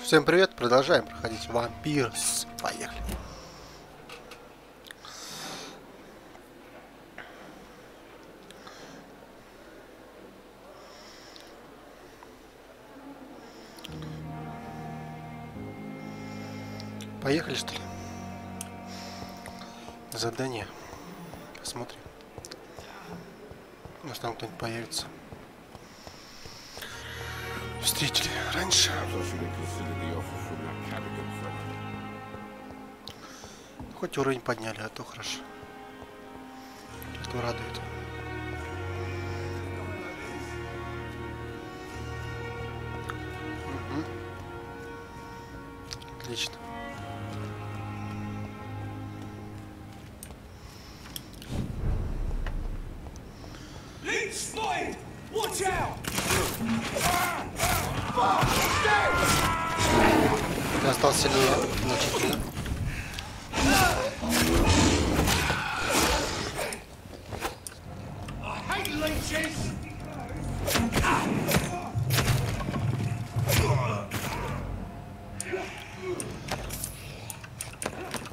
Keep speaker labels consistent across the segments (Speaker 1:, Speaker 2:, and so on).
Speaker 1: Всем привет, продолжаем проходить Vampyr. Поехали. Поехали, что ли? Задание. Посмотрим. Может, там кто-нибудь появится. Встретили раньше. Хоть уровень подняли, а то хорошо. Это радует. Угу. Отлично. Ты остался сильнее, значительно.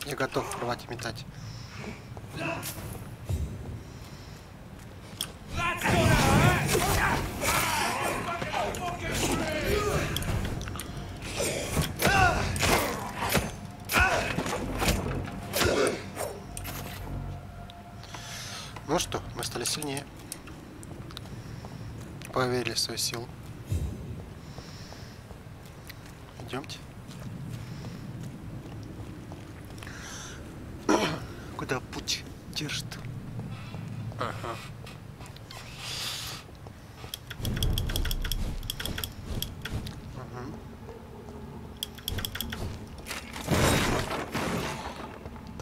Speaker 1: Я готов рвать и метать. Ну что, мы стали сильнее. Поверили в свою силу. Идемте. Куда путь держит? Ага.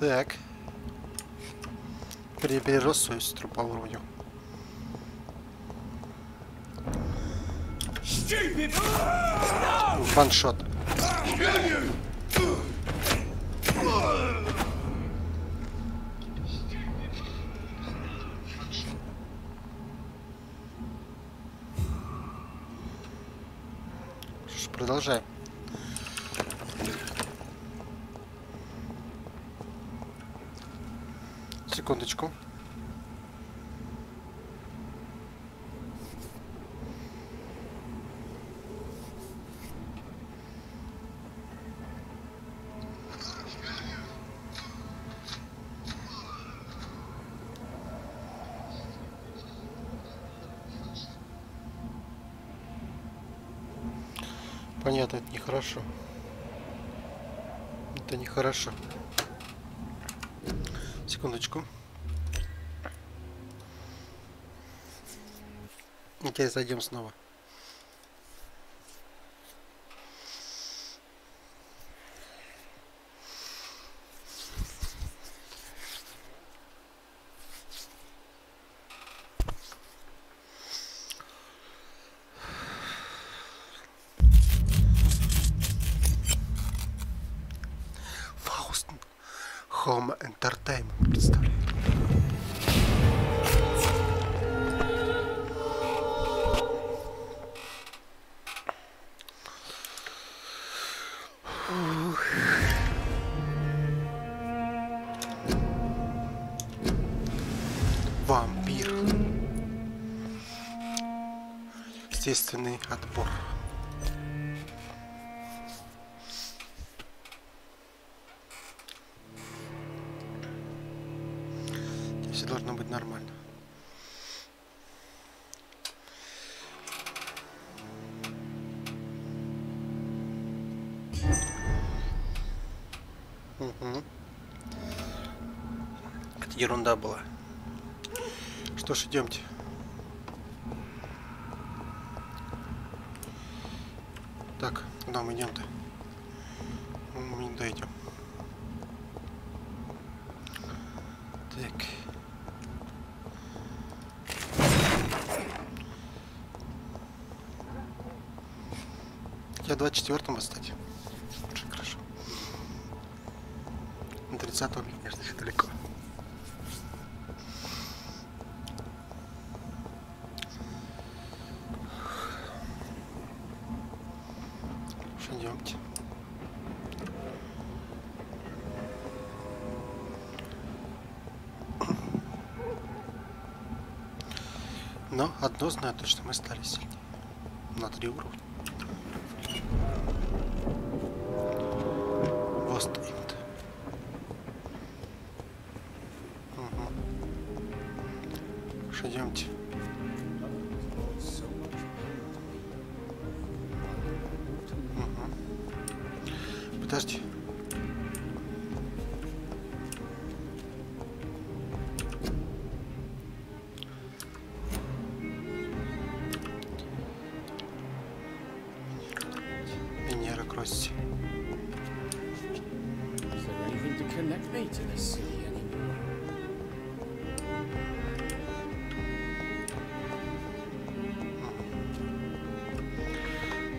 Speaker 1: Так. Перерос свою сестру по уровню. Ваншот. Что ж, продолжаем. Секундочку. Понятно, это нехорошо. Это нехорошо. Секундочку. И теперь зайдем снова. Августин. Home Entertainment представляет. Вампир. Естественный отбор. Все должно быть нормально. Угу. Это ерунда была. Что ж, идемте. Так, куда мы идем-то? Мы не дойдем. Так. Я 24-м остать. Очень хорошо. На 30-м, конечно, еще далеко. Идемте. Но одно знаю точно, мы стали сильнее. На 3 уровня. Босс стоит. Угу. Идемте. Угу. Подожди.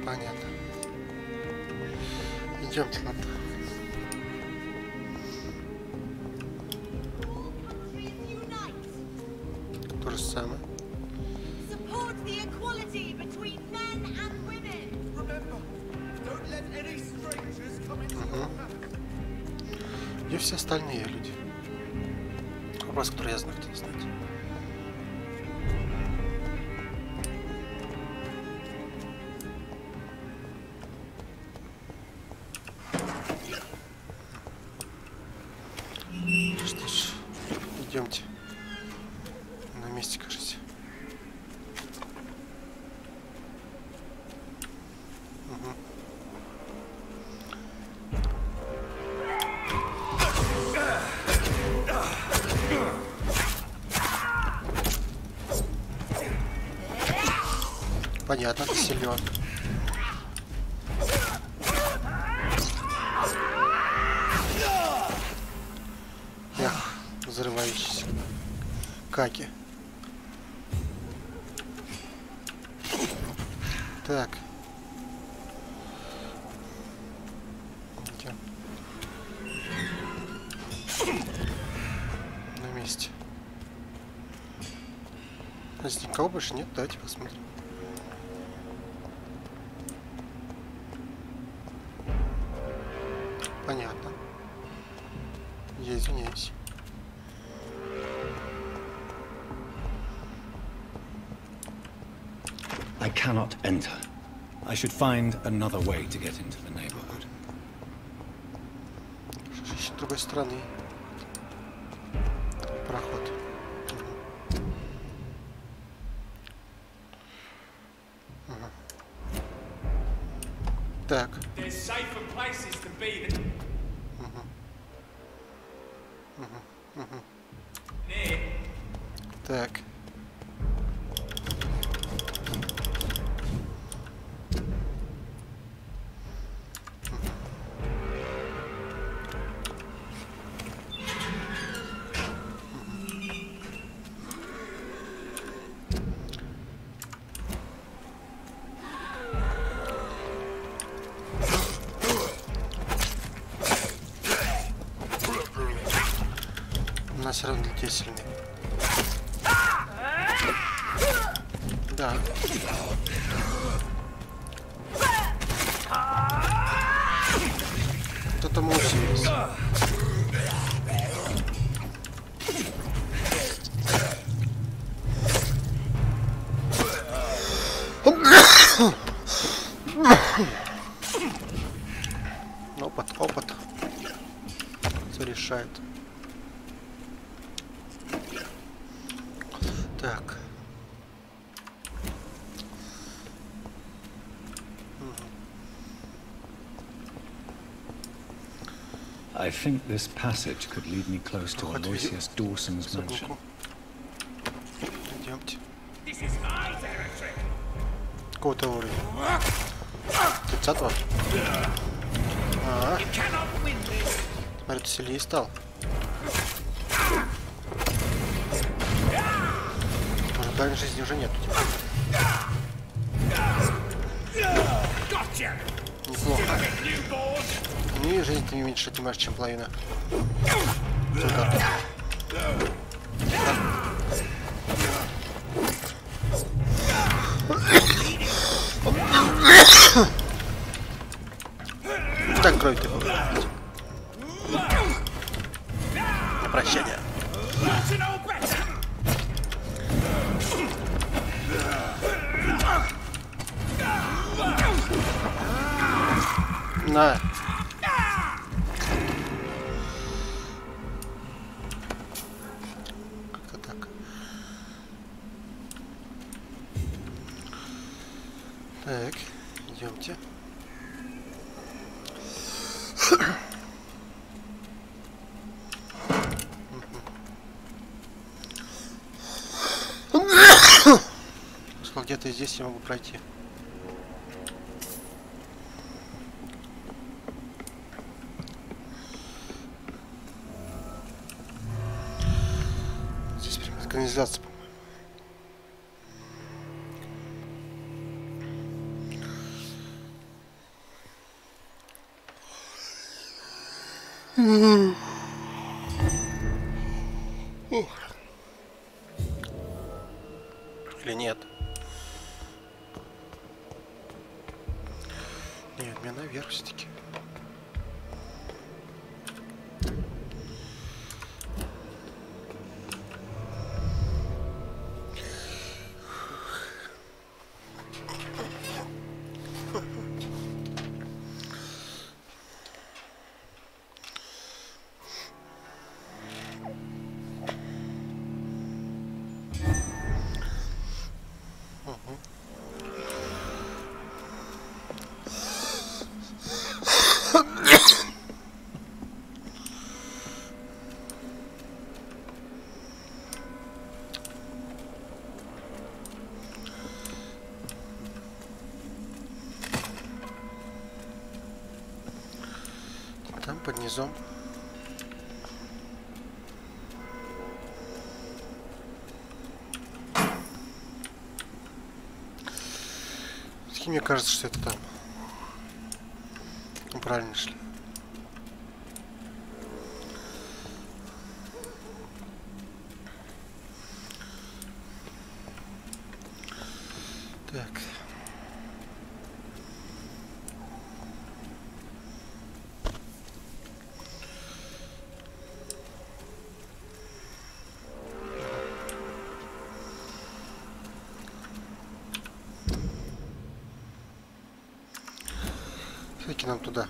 Speaker 1: Понятно. Идемте, ладно. То же самое. Где все остальные люди? Вопрос, который я знаю, хотел знать. Что ж, идемте. На месте, кажется. Угу. Понятно, ты силен. Эх, взрывающийся. Каки. Так. Идем. На месте. Здесь никого больше нет, давайте посмотрим. Понятно. Я извиняюсь.
Speaker 2: I cannot enter. I should find another way to get into the neighborhood.
Speaker 1: С другой стороны. Проход. Так. Так. У нас все равно людей сильнее. Да. Кто-то мы усилились. Опыт. Все решает. Так.
Speaker 2: I think this passage could lead me close to Aloysius Dawson's mansion.
Speaker 1: Идемте. Какого-то уровня. 30-го? Ага. Смотри, ты сильнее стал. Может, дальней жизни уже нет у тебя. Неплохо. Ну и жизнь ты не меньше отнимаешь, чем половина. крови ты будешь. На прощание. На. Как-то так. Так, идемте. Где-то здесь я могу пройти. Здесь прям канализация, по-моему. Или нет? Нет, мне наверх все-таки. Там под низом. Мне кажется, что это там. Ну, правильно шли. Так. Все-таки нам туда.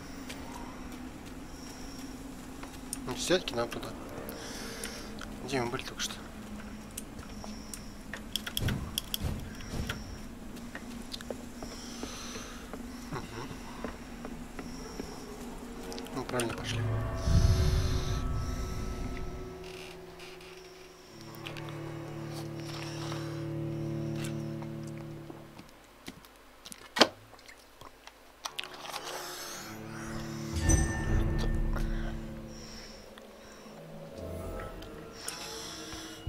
Speaker 1: Ну, все-таки нам туда. Где мы были только что? Угу. Ну, правильно пошли.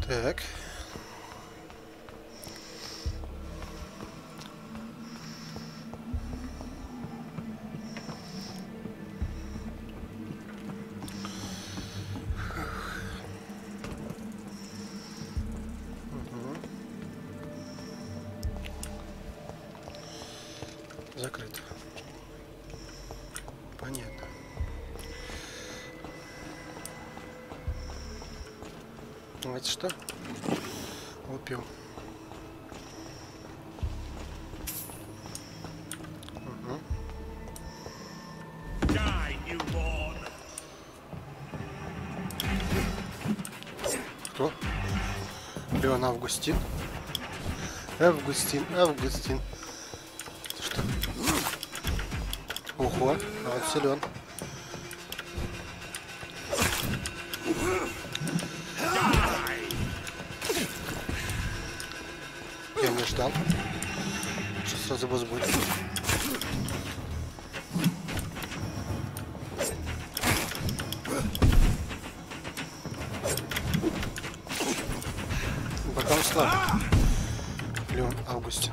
Speaker 1: Так. Угу. Закрыто. Понятно. Это что? Опиум. Угу. Кто? Леон Августин. Августин. Что? Ого, а вот силен. Я не ждал, что сразу босс будет. Пока он слабый. Леон Августин.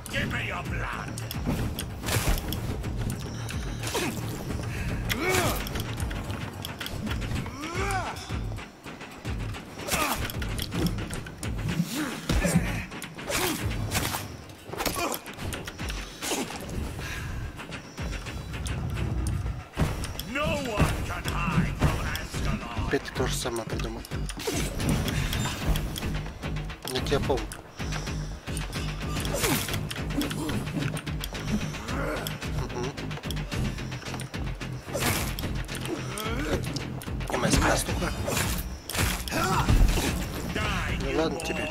Speaker 1: Опять ты то же самое придумал. Я тебя помню. Моя спина стукла. Ну ладно тебе.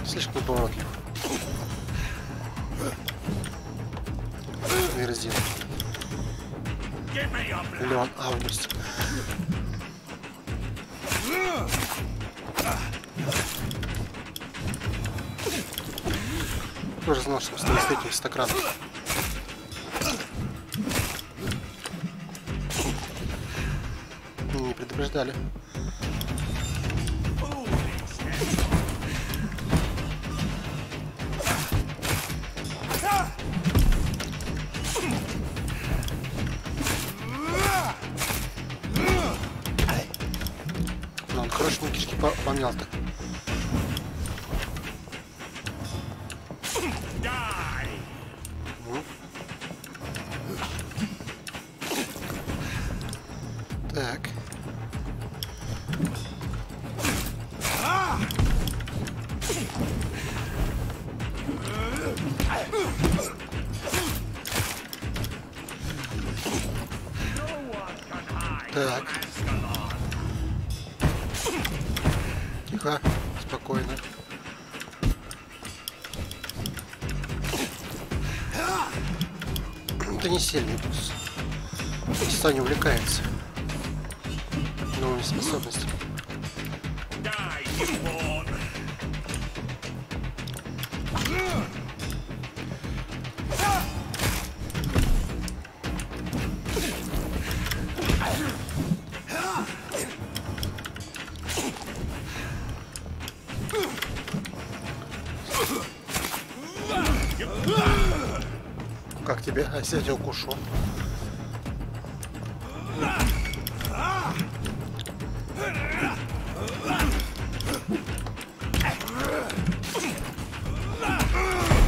Speaker 1: Слишком поворотлив. Верзил. Леон, Августин. Тоже знал, что мы с этим стаканом. Не предупреждали. Ну, он хорошие кишки помял-то. Так. Так. Тихо, спокойно. Это не сильный босс. Саня увлекается новыми способностями. Как тебе? А если я тебя укушу?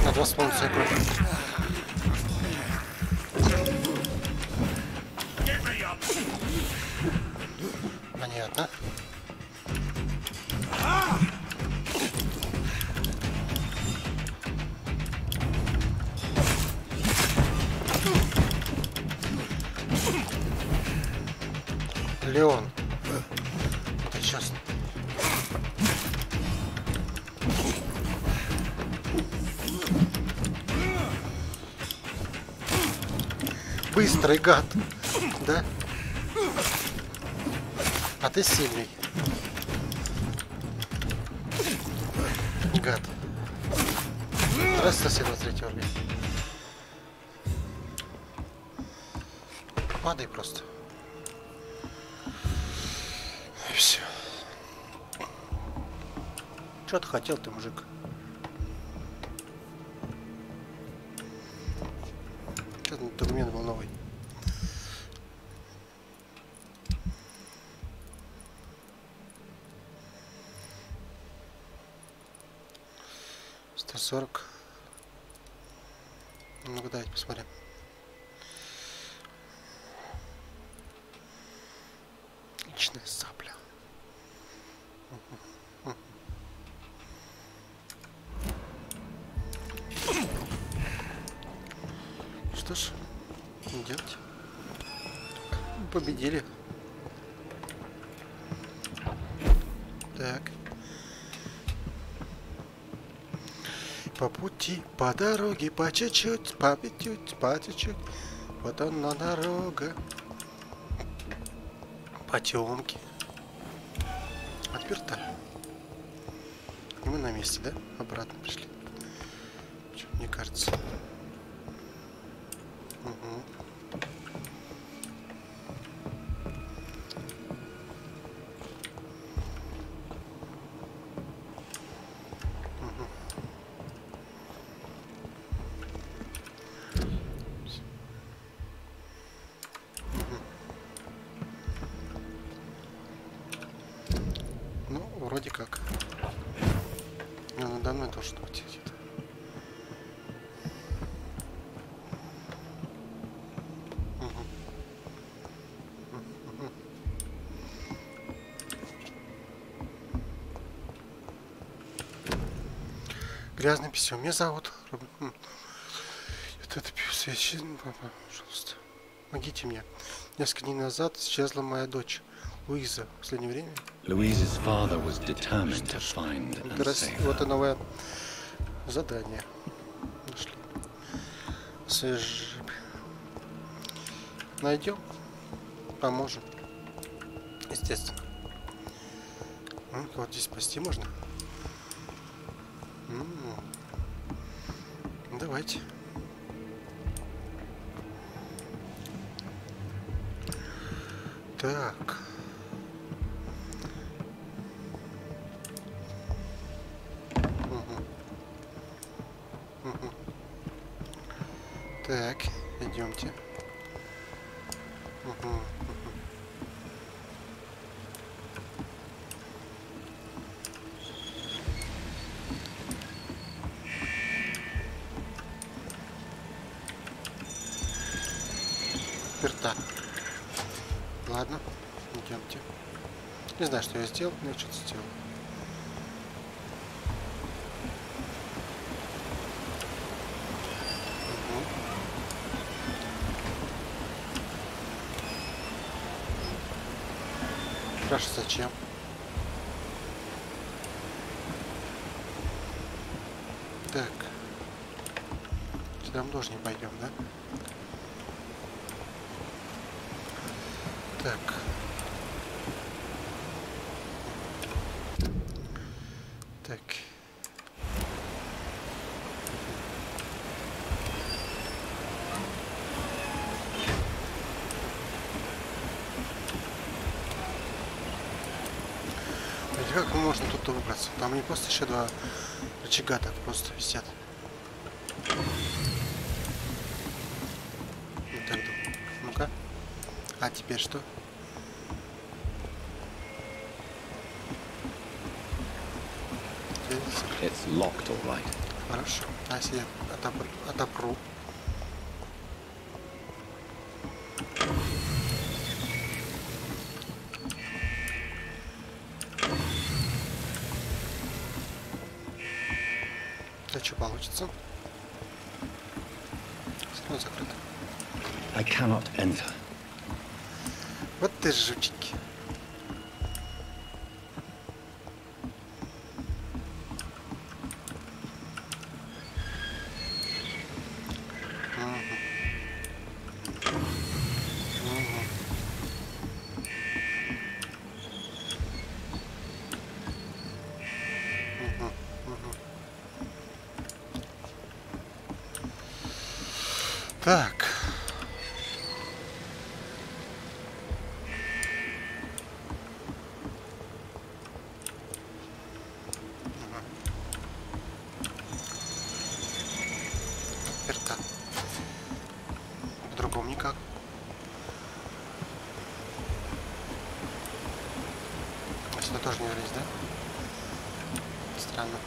Speaker 1: Надо воспользоваться игрой. Понятно. Леон. Это честно. Быстрый гад. Да? А ты сильный. Гад. Здравствуйте, сосед на третий уровень. Падай просто. И все. Что ты хотел, ты, мужик? Что там документ был новый? $140. Ну-ка, давайте посмотрим. Личная сапля. Что ж, делать? Победили. Так. По пути, по дороге, по чуть-чуть, по чуть-чуть. Вот она дорога. Потемки. Отперта. И мы на месте, да? Обратно пришли. Что, мне кажется. Угу. Вроде как. Ну, надо мной должен быть где-то. Грязный писем. Меня зовут. Это свечи. Пожалуйста. Помогите мне. Несколько дней назад исчезла моя дочь. Луиза. В последнее время.
Speaker 2: Louise's father was determined to find and save
Speaker 1: Вот и
Speaker 2: her.
Speaker 1: новое задание. Нашли. Найдем. Поможем. Естественно. Вот здесь спасти можно. Давайте. Так. Так, идемте. Перта. Ладно, идемте. Не знаю, что я сделал, но я что-то сделал. Хорошо, зачем? Так. Сюда мы тоже не пойдем, да? Так. Так. Как можно тут выбраться? Там не просто еще два рычага так просто висят. Вот так думаю. Ну-ка. А теперь что?
Speaker 2: It's locked, all right.
Speaker 1: Хорошо. А если я отопру? А что получится? Все закрыто.
Speaker 2: I cannot enter.
Speaker 1: Вот ты жучки. Так. Перта. По-другому никак. А сюда тоже не влезть, да? Странно.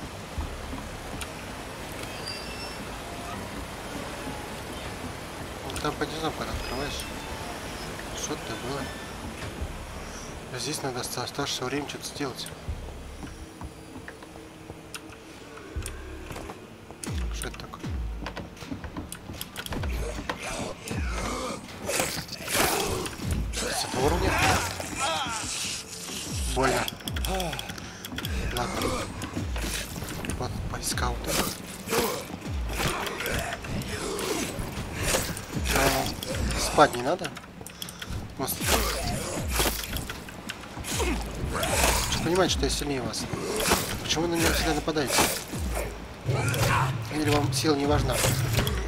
Speaker 1: Там по дизайну, когда открываешь, что-то было. А здесь надо оставшееся время что-то сделать. Что это такое? С этого уровня? Больно. Ладно. Вот, поискал тут. Спать не надо? Понимаете, что я сильнее вас. Почему вы на меня всегда нападаете? Или вам сила не важна?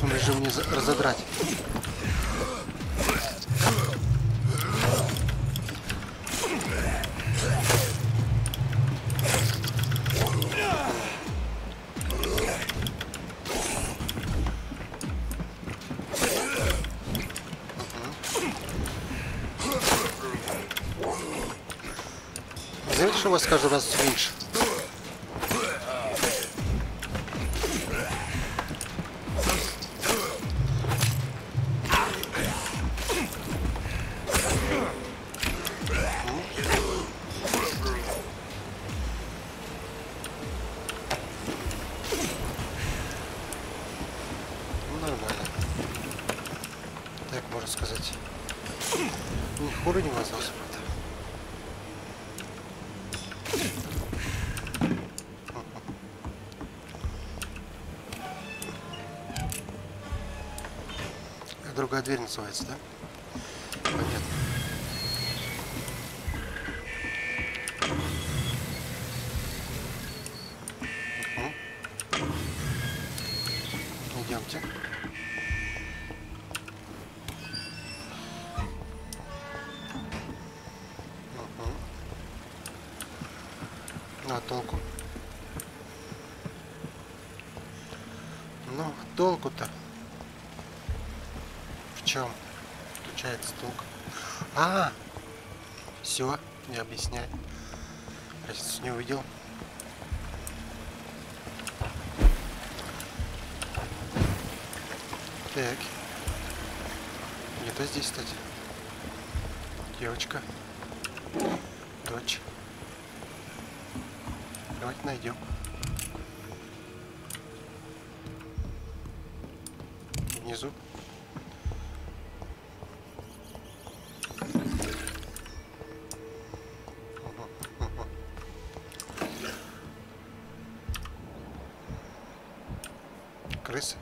Speaker 1: Он решил мне разодрать. Заметьте, что у вас каждый раз меньше. Ну, нормально. Так можно сказать. Ни хуже не возился, правда. Другая дверь называется, да? Понятно. Идемте. Ну, а толку? Ну, толку-то в чем заключается толк? Все, не объясняй. Разницу не увидел. Так. Где-то здесь, кстати. Девочка. Дочь. Давайте найдем. Внизу. Крысы.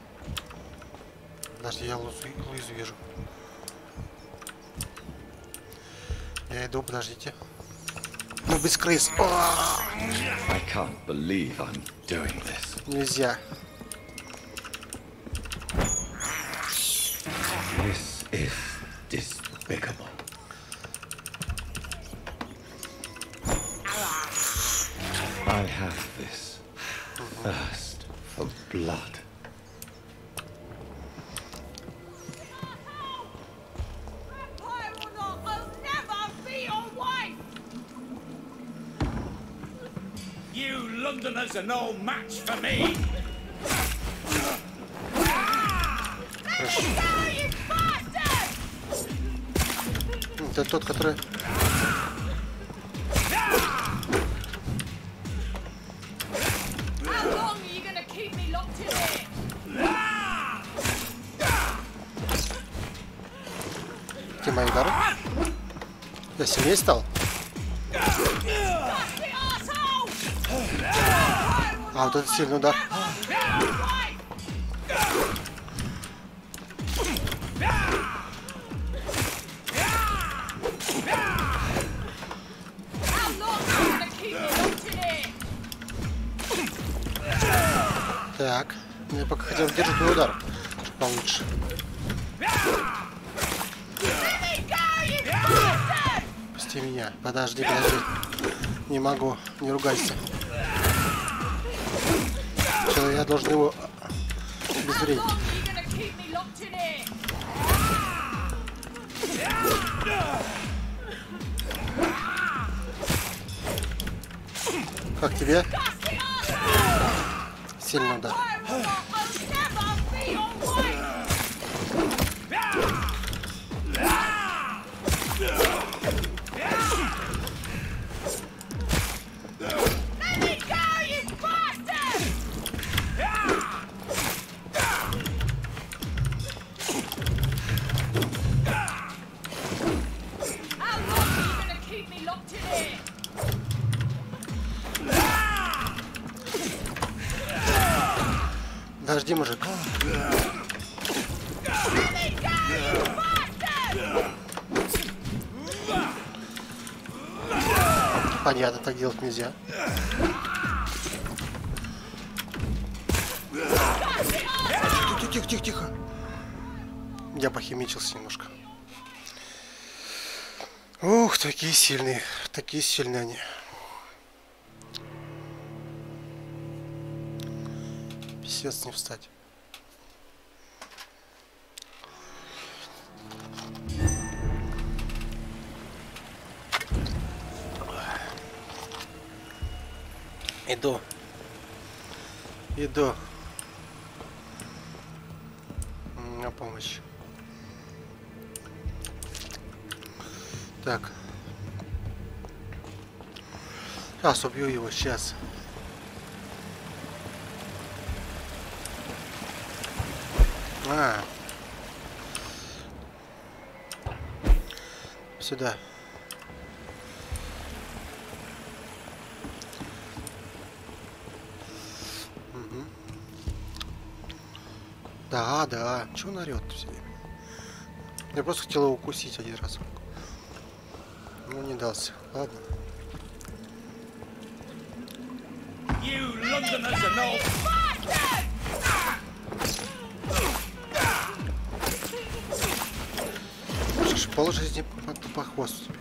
Speaker 1: Подожди, я Луизу вижу. Я иду, подождите. Ну, без крыс.
Speaker 2: I can't believe I'm doing this.
Speaker 1: Нельзя.
Speaker 2: This is despicable. I have this thirst for blood.
Speaker 3: Londoners are no match for me.
Speaker 1: Это тот, который... Где мои удары? Я сильнее стал? А, вот это сильный удар. Так, я пока хотел держать твой удар, чтобы получше. Пусти меня. Подожди. Не могу, не ругайся. Что, я должен его обезвредить. Как тебе? Сильно удар. Подожди, мужик. Понятно, так делать нельзя. Тихо. Я похимичился немножко. Ух, такие сильные они. Писец, не встать. Иду. На помощь. Так. Сейчас убью его, сейчас. Сюда. Угу. Да. Чего он орёт все время? Я просто хотел его укусить один раз. Ну, не дался. Ладно. Пол жизни по хвосту.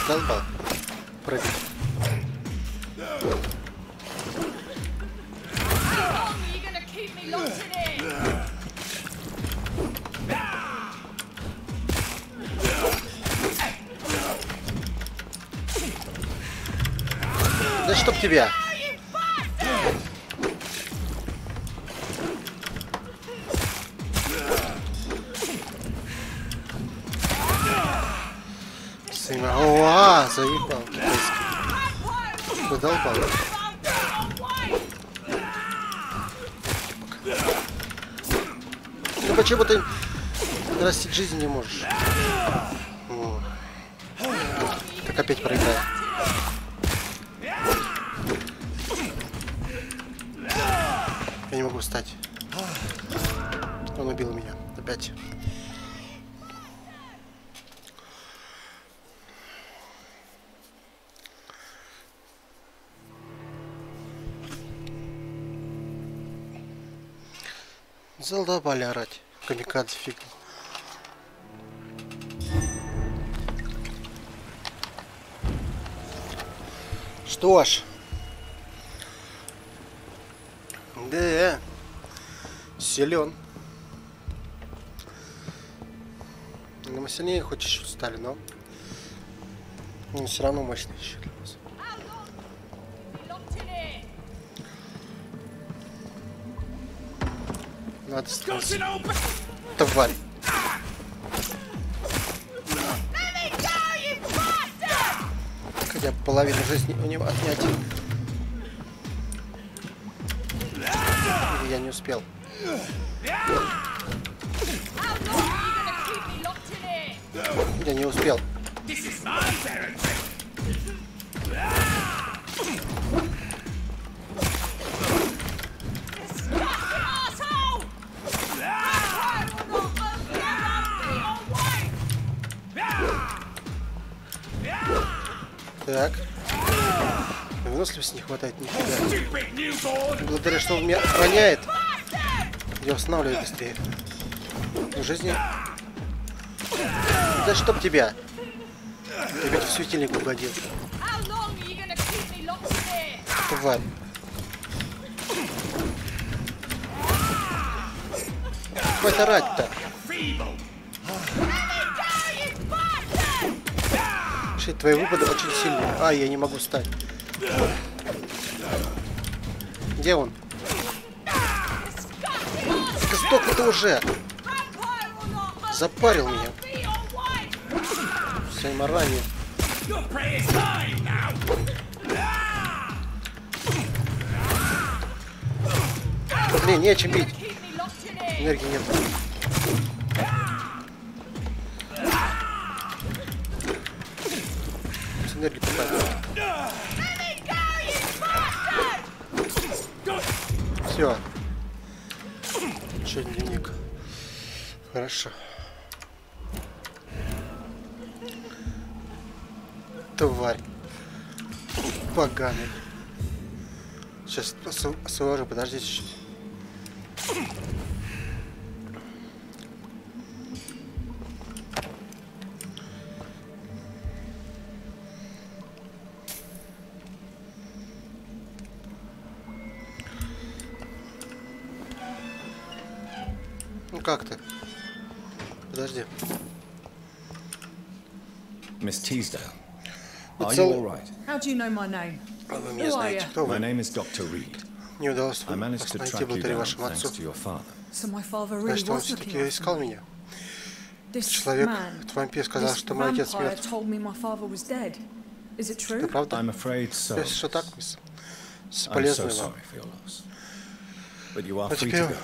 Speaker 1: Долбал. Прыгай. Да чтоб тебя! О, заебал китайский. Задолбал. Ну почему ты растить жизнь не можешь? О. Так опять проиграю. Я не могу встать. Он убил меня. Опять. Задолбали орать. Камикадзе фигня. Что ж. Да. Силен. Мы сильнее хоть чуть-чуть стали, но он все равно мощный еще для нас. Надо становиться. Тварь. Хотя бы половину жизни у него отнять. Или я не успел. Я не успел. Так. Выносливости не хватает нифига. Благодаря что он меня охраняет, я восстанавливаю быстрее. В жизни. Да чтоб тебя! Ты ведь в светильник угодил. Тварь. Хватит орать-то. Твои выпады очень сильные. А, я не могу встать. Где он? Сдохни ты уже! Запарил меня. Своим ораньем. Блин, не о чем бить. Энергии нет. Энергии попадает. Все. Еще дневник. Хорошо. Тварь. Поганый. Сейчас освобожу, подождите чуть-чуть. Ну как ты? Подожди.
Speaker 2: Miss Teasdale, are you all right?
Speaker 4: How do you know my name?
Speaker 1: Вы меня знаете, кто вы?
Speaker 2: My name is Dr. Reed.
Speaker 1: не удалось
Speaker 2: I managed
Speaker 1: вас
Speaker 2: to
Speaker 1: найти
Speaker 2: track you
Speaker 1: благодаря
Speaker 2: down
Speaker 1: вашему
Speaker 2: thanks
Speaker 1: отцу.
Speaker 2: to your father.
Speaker 4: So my father really
Speaker 1: Значит, он
Speaker 4: was looking
Speaker 1: все-таки
Speaker 4: after
Speaker 1: искал
Speaker 4: me.
Speaker 1: меня.
Speaker 4: This
Speaker 1: Человек,
Speaker 4: man,
Speaker 1: этот вампир, сказал,
Speaker 4: this
Speaker 1: что мой отец
Speaker 4: vampire
Speaker 1: мертв.
Speaker 4: told me my father was dead. Is it
Speaker 1: Это
Speaker 4: true?
Speaker 1: правда?
Speaker 2: I'm afraid so.
Speaker 1: Если что так, мисс.
Speaker 2: I'm so
Speaker 1: Соболезную вам.
Speaker 2: sorry for your loss. But you are
Speaker 1: Но
Speaker 2: free to
Speaker 1: теперь
Speaker 2: go,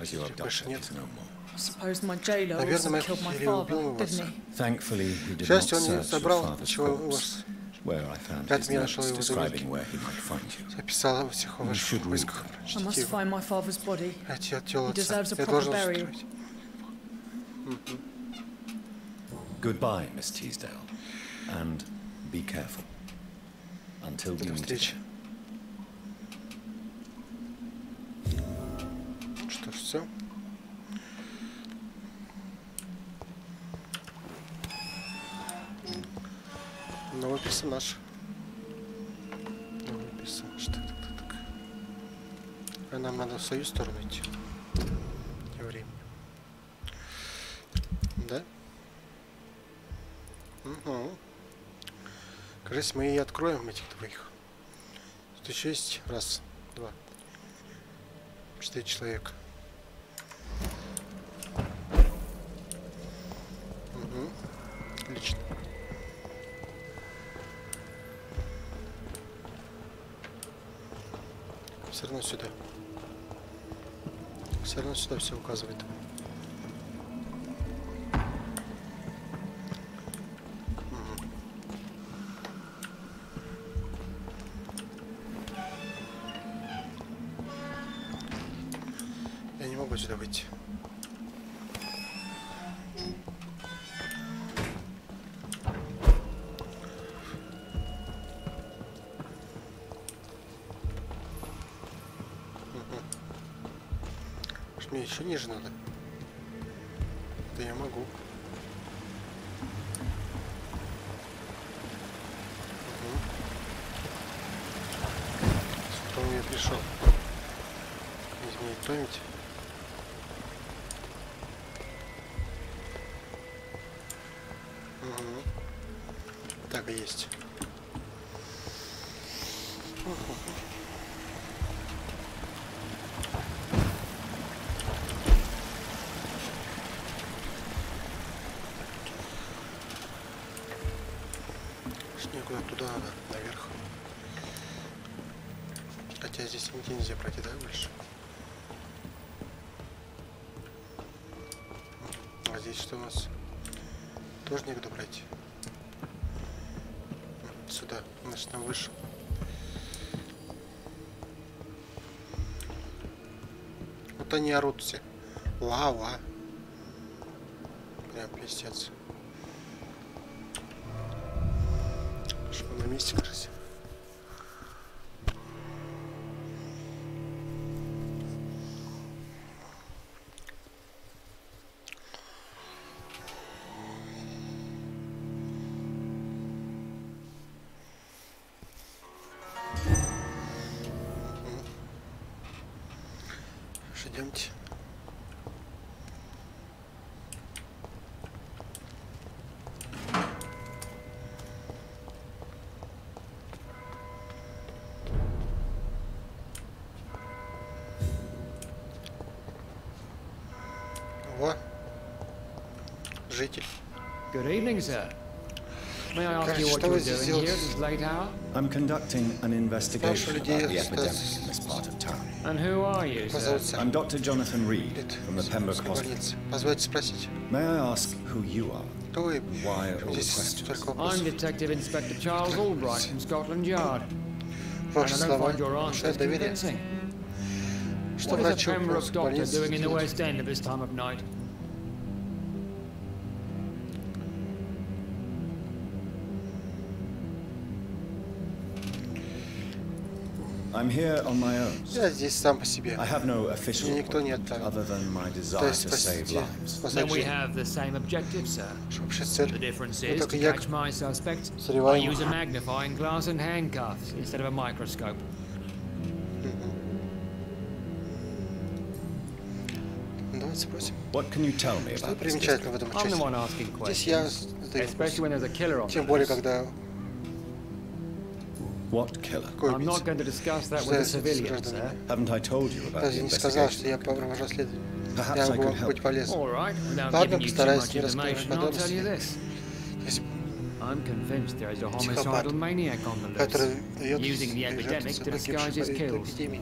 Speaker 2: as your
Speaker 1: больше
Speaker 2: abductor
Speaker 1: нет.
Speaker 2: is no more.
Speaker 4: I suppose my jailer
Speaker 1: Наверное,
Speaker 4: also killed my
Speaker 1: или убил
Speaker 4: father,
Speaker 1: моего отца.
Speaker 4: didn't he?
Speaker 2: Thankfully, he did
Speaker 1: К
Speaker 2: not
Speaker 1: счастью, он не
Speaker 2: search your
Speaker 1: забрал
Speaker 2: father's
Speaker 1: ничего у
Speaker 2: corpse,
Speaker 1: вас.
Speaker 2: where I found
Speaker 1: Рядом
Speaker 2: his
Speaker 1: я
Speaker 2: notes
Speaker 1: нашел его
Speaker 2: describing where he might find you.
Speaker 1: Записал во всех
Speaker 2: You
Speaker 1: ваших
Speaker 2: should read
Speaker 1: поисках.
Speaker 2: them.
Speaker 4: I
Speaker 1: Чтите
Speaker 4: must
Speaker 1: его.
Speaker 4: find my father's body.
Speaker 1: Найти тело
Speaker 4: He
Speaker 1: отца.
Speaker 4: deserves a
Speaker 1: Я
Speaker 4: proper
Speaker 1: должен
Speaker 4: burial.
Speaker 1: устроить.
Speaker 2: Goodbye, Miss Teasdale, and be careful. Until we
Speaker 1: До
Speaker 2: meet
Speaker 1: встречи.
Speaker 2: again.
Speaker 1: Что ж, все. Новый персонаж. Новый персонаж. Так. А нам надо в свою сторону идти. Тем временем. Да? Угу. Кажется, мы и откроем этих двоих. Тут еще есть. Раз, два. 4 человека. Угу. Отлично. Все равно сюда. Все равно сюда все указывает. Я не могу сюда выйти. Мне еще ниже надо. Да я могу. Кто мне пришел? Изменить память. Угу. Так и есть. Куда туда надо, наверх. Хотя здесь нигде нельзя пройти, да, больше? А здесь что у нас? Тоже некуда пройти. Сюда, значит, там выше. Вот они орут все. Лава. Прям пиздец. На месте, кажется. Идемте. Житель.
Speaker 5: Good evening, sir. May I ask you what
Speaker 1: Что вы
Speaker 5: you're
Speaker 1: здесь
Speaker 5: doing here
Speaker 1: делаете?
Speaker 5: at this late hour?
Speaker 2: I'm conducting an investigation
Speaker 1: людей
Speaker 2: about the
Speaker 1: осталось.
Speaker 2: epidemic in this part of town.
Speaker 5: And who are you, sir?
Speaker 1: Позовут
Speaker 2: I'm Dr. Jonathan Reed from the Pembroke Hospital.
Speaker 1: больницы. Позвольте спросить.
Speaker 2: May I ask who you are?
Speaker 1: Кто вы?
Speaker 2: Why all the
Speaker 1: Здесь
Speaker 2: questions?
Speaker 1: столько
Speaker 5: I'm
Speaker 1: вопросов.
Speaker 5: Detective Inspector Charles Albright from Scotland Yard. And
Speaker 1: Ваши
Speaker 5: I don't
Speaker 1: слова
Speaker 5: find your answers
Speaker 1: внушают доверие.
Speaker 5: convincing.
Speaker 1: Что
Speaker 5: What is a
Speaker 1: врачу
Speaker 5: Pembroke
Speaker 1: в
Speaker 5: doctor
Speaker 1: больнице
Speaker 5: doing in the
Speaker 1: делать?
Speaker 5: West End at this time of night?
Speaker 2: I'm here on my own.
Speaker 1: Я здесь сам по себе.
Speaker 2: I have no official
Speaker 1: Меня никто не
Speaker 2: appointment
Speaker 1: отправил.
Speaker 2: other than my
Speaker 1: То
Speaker 2: desire
Speaker 1: есть
Speaker 2: to save
Speaker 1: спасти,
Speaker 2: lives.
Speaker 5: Then
Speaker 1: спасать
Speaker 5: we
Speaker 1: жизнь.
Speaker 5: have the same objective, sir.
Speaker 1: Общая
Speaker 5: The
Speaker 1: цель.
Speaker 5: difference
Speaker 1: Ну,
Speaker 5: is,
Speaker 1: только
Speaker 5: to
Speaker 1: я
Speaker 5: catch my suspect, I
Speaker 1: соревнуемый.
Speaker 5: use a magnifying glass and handcuffs instead of a microscope.
Speaker 1: Давайте спросим.
Speaker 2: What can you tell me
Speaker 1: Что
Speaker 2: about this
Speaker 1: примечательно в
Speaker 2: district?
Speaker 1: этом
Speaker 5: I'm the
Speaker 1: части?
Speaker 5: one asking
Speaker 1: Здесь я
Speaker 5: questions,
Speaker 1: задаю
Speaker 5: especially
Speaker 1: вопросы.
Speaker 5: when there's a killer on the
Speaker 1: Тем более,
Speaker 5: loose.
Speaker 1: когда
Speaker 2: What killer?
Speaker 1: Какой
Speaker 5: I'm not
Speaker 1: убийца?
Speaker 5: going to discuss that
Speaker 1: Что
Speaker 5: with the
Speaker 1: с
Speaker 5: civilians,
Speaker 1: гражданами?
Speaker 5: sir.
Speaker 2: Haven't I told you about
Speaker 1: Разве
Speaker 2: the
Speaker 1: не сказал, что
Speaker 2: investigation?
Speaker 1: я провожу расследование?
Speaker 2: Perhaps
Speaker 1: Я
Speaker 2: I could
Speaker 1: могу
Speaker 2: help.
Speaker 1: быть полезным.
Speaker 5: All right, without
Speaker 1: Ладно,
Speaker 5: giving you too
Speaker 1: постараюсь
Speaker 5: much
Speaker 1: не раскрывать
Speaker 5: information, I'll tell you
Speaker 1: подробности.
Speaker 5: this.
Speaker 1: Если
Speaker 5: I'm convinced there is a
Speaker 1: психопат,
Speaker 5: homicidal maniac on the
Speaker 1: который
Speaker 5: loose,
Speaker 1: дает
Speaker 5: using the epidemic to disguise his kills.
Speaker 1: эпидемии.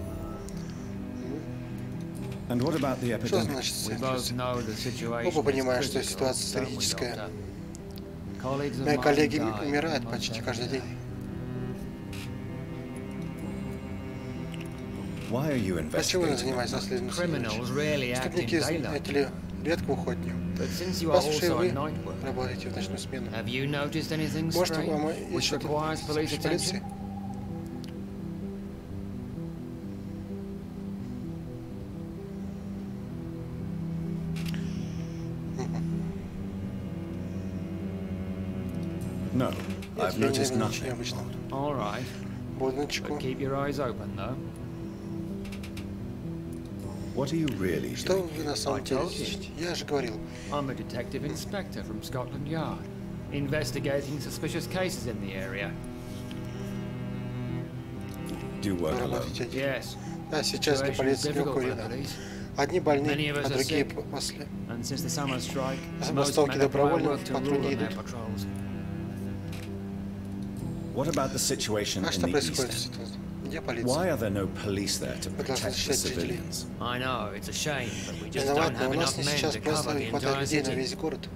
Speaker 2: And what about the
Speaker 1: Что
Speaker 2: epidemic?
Speaker 1: значит
Speaker 5: We both know the situation
Speaker 1: Оба
Speaker 5: is
Speaker 1: понимаем, что
Speaker 5: critical,
Speaker 1: ситуация
Speaker 5: don't we,
Speaker 1: стратегическая.
Speaker 5: Doctor? Colleagues of
Speaker 1: Мои
Speaker 5: mine
Speaker 1: коллеги
Speaker 5: die,
Speaker 1: умирают
Speaker 5: must
Speaker 1: почти
Speaker 5: tell
Speaker 1: каждый
Speaker 5: you
Speaker 1: день.
Speaker 5: that.
Speaker 2: Why are you
Speaker 1: Почему вы
Speaker 2: investigating?
Speaker 1: занимаетесь расследованием?
Speaker 5: Criminals rarely act in
Speaker 1: Преступники,
Speaker 5: daylight.
Speaker 1: знаете ли, редко уходят днем.
Speaker 5: But since you are
Speaker 1: Раз уж и
Speaker 5: also
Speaker 1: вы
Speaker 5: a night worker,
Speaker 1: работаете в ночную смену,
Speaker 5: have you noticed anything
Speaker 1: может,
Speaker 5: strange
Speaker 1: вам
Speaker 5: which
Speaker 1: ищут
Speaker 5: requires police
Speaker 1: полиции?
Speaker 5: attention?
Speaker 2: No,
Speaker 1: Нет,
Speaker 2: I've
Speaker 1: я не
Speaker 2: noticed
Speaker 1: заметил ничего
Speaker 2: nothing.
Speaker 1: необычного.
Speaker 5: All right,
Speaker 1: Буду начеку.
Speaker 5: but keep your eyes open though.
Speaker 2: What are you really
Speaker 1: Что
Speaker 2: doing?
Speaker 1: вы на самом деле
Speaker 5: told you.
Speaker 1: ищете? Я же говорил.
Speaker 5: I'm a detective inspector from Scotland Yard, investigating suspicious cases in the area.
Speaker 2: Do you
Speaker 1: Вы
Speaker 2: work alone?
Speaker 1: работаете один.
Speaker 5: Yes,
Speaker 1: А сейчас для
Speaker 5: situation is
Speaker 1: полиции
Speaker 5: difficult
Speaker 1: легкого
Speaker 5: for
Speaker 1: ряда.
Speaker 5: police,
Speaker 1: Одни больны,
Speaker 5: Many of us
Speaker 1: а
Speaker 5: are
Speaker 1: другие
Speaker 5: sick.
Speaker 1: после.
Speaker 5: and since the summer strike, most
Speaker 1: Забастовки
Speaker 5: men apply
Speaker 1: добровольно
Speaker 5: work
Speaker 1: в
Speaker 5: to
Speaker 1: патруль
Speaker 5: rule
Speaker 1: не
Speaker 5: on their
Speaker 1: идут.
Speaker 5: patrols.
Speaker 2: What about the situation
Speaker 1: А
Speaker 2: in
Speaker 1: что
Speaker 2: the
Speaker 1: происходит?
Speaker 2: East End?
Speaker 1: Где
Speaker 2: Why
Speaker 1: полиция?
Speaker 2: are there no police there to
Speaker 1: Вы должны
Speaker 2: protect the
Speaker 1: защищать жителей.
Speaker 2: civilians?
Speaker 5: I know, it's a shame, but we just
Speaker 1: Виноват,
Speaker 5: don't
Speaker 1: но
Speaker 5: have
Speaker 1: у нас
Speaker 5: enough
Speaker 1: не
Speaker 5: men
Speaker 1: сейчас
Speaker 5: to
Speaker 1: просто
Speaker 5: cover
Speaker 1: не
Speaker 5: the
Speaker 1: хватает
Speaker 5: entire
Speaker 1: людей на
Speaker 5: city.
Speaker 1: весь город.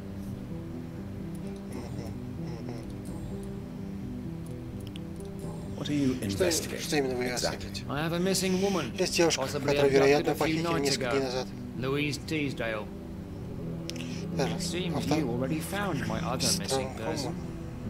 Speaker 2: What are you
Speaker 1: Что
Speaker 2: investigating?
Speaker 1: именно вы
Speaker 2: Exactly.
Speaker 1: расследуете?
Speaker 5: I have a missing woman,
Speaker 1: Есть девушка,
Speaker 5: possibly
Speaker 1: которую, вероятно,
Speaker 5: abducted a few
Speaker 1: похитили
Speaker 5: nights
Speaker 1: несколько дней
Speaker 5: ago.
Speaker 1: назад.
Speaker 5: Louise Teasdale.
Speaker 1: Даже
Speaker 5: It seems
Speaker 1: авто...
Speaker 5: you already found my other missing
Speaker 1: Странно.
Speaker 5: person,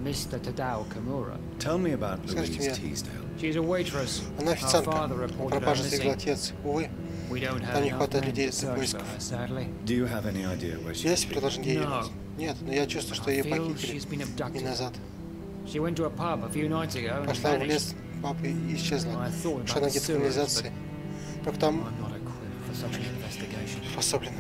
Speaker 5: Mr. Tadao Kimura.
Speaker 2: Tell me about
Speaker 1: Скажите
Speaker 2: Louise
Speaker 1: мне.
Speaker 2: Teasdale.
Speaker 5: She's a waitress.
Speaker 1: Она
Speaker 5: Her
Speaker 1: официантка.
Speaker 5: father reported her
Speaker 1: Пропажа стригла
Speaker 5: missing.
Speaker 1: отец. Увы,
Speaker 5: We don't have
Speaker 1: там не
Speaker 5: enough
Speaker 1: хватает
Speaker 5: men
Speaker 1: людей
Speaker 5: to
Speaker 1: для
Speaker 5: search for
Speaker 1: поисков.
Speaker 5: her, sadly.
Speaker 2: Do you have any idea where she
Speaker 1: Есть предложение ей?
Speaker 5: No.
Speaker 1: Нет, но я чувствую, что
Speaker 5: I
Speaker 1: ее
Speaker 5: feel
Speaker 1: похитили.
Speaker 5: she's been
Speaker 1: И
Speaker 5: abducted.
Speaker 1: назад.
Speaker 5: She went to a pub a few nights ago and
Speaker 1: Пошла в
Speaker 5: vanished.
Speaker 1: лес папы и исчезла.
Speaker 5: I thought
Speaker 1: Что
Speaker 5: about
Speaker 1: она
Speaker 5: the
Speaker 1: где-то в
Speaker 5: sewers,
Speaker 1: канализации. Только там
Speaker 5: I'm not equipped for such an investigation.
Speaker 1: способен.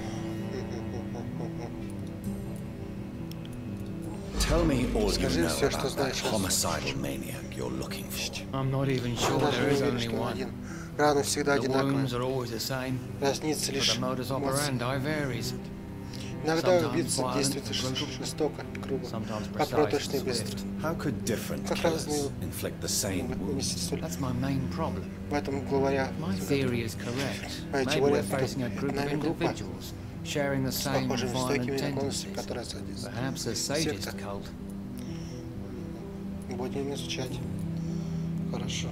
Speaker 2: Tell me all you
Speaker 1: Скажи
Speaker 2: know
Speaker 1: все, что
Speaker 2: about that
Speaker 1: знаешь о
Speaker 2: homicidal maniac you're looking for.
Speaker 5: I'm not even
Speaker 1: Я
Speaker 5: sure
Speaker 1: даже
Speaker 5: there
Speaker 1: не
Speaker 5: is
Speaker 1: уверен,
Speaker 5: only
Speaker 1: что он
Speaker 5: one.
Speaker 1: один. Раны всегда
Speaker 5: The
Speaker 1: одинаковые.
Speaker 5: wounds are always the same,
Speaker 1: Разница
Speaker 5: but
Speaker 1: лишь
Speaker 5: the modus
Speaker 1: в эмоциях.
Speaker 5: operandi varies.
Speaker 1: Иногда
Speaker 5: Sometimes
Speaker 1: убийца
Speaker 5: violent
Speaker 1: действует
Speaker 5: and brutal.
Speaker 1: жестоко и грубо,
Speaker 5: Sometimes
Speaker 1: а порой
Speaker 5: precise
Speaker 1: точно и
Speaker 5: and
Speaker 1: быстро.
Speaker 5: swift.
Speaker 2: How could different
Speaker 1: Как
Speaker 2: killers
Speaker 1: разные
Speaker 2: inflict the same
Speaker 1: могут
Speaker 2: wounds?
Speaker 1: нанести столь.
Speaker 5: That's my main problem.
Speaker 1: В этом главаря
Speaker 5: My theory is correct.
Speaker 1: Моя
Speaker 5: Maybe
Speaker 1: теория,
Speaker 5: we're facing a group of
Speaker 1: нами группа
Speaker 5: individuals sharing the
Speaker 1: с
Speaker 5: same
Speaker 1: похожими жестокими
Speaker 5: violent
Speaker 1: наклонностями,
Speaker 5: tendencies.
Speaker 1: которые садятся.
Speaker 5: Perhaps a sadist
Speaker 1: Секта.
Speaker 5: cult.
Speaker 1: Будем изучать. Хорошо.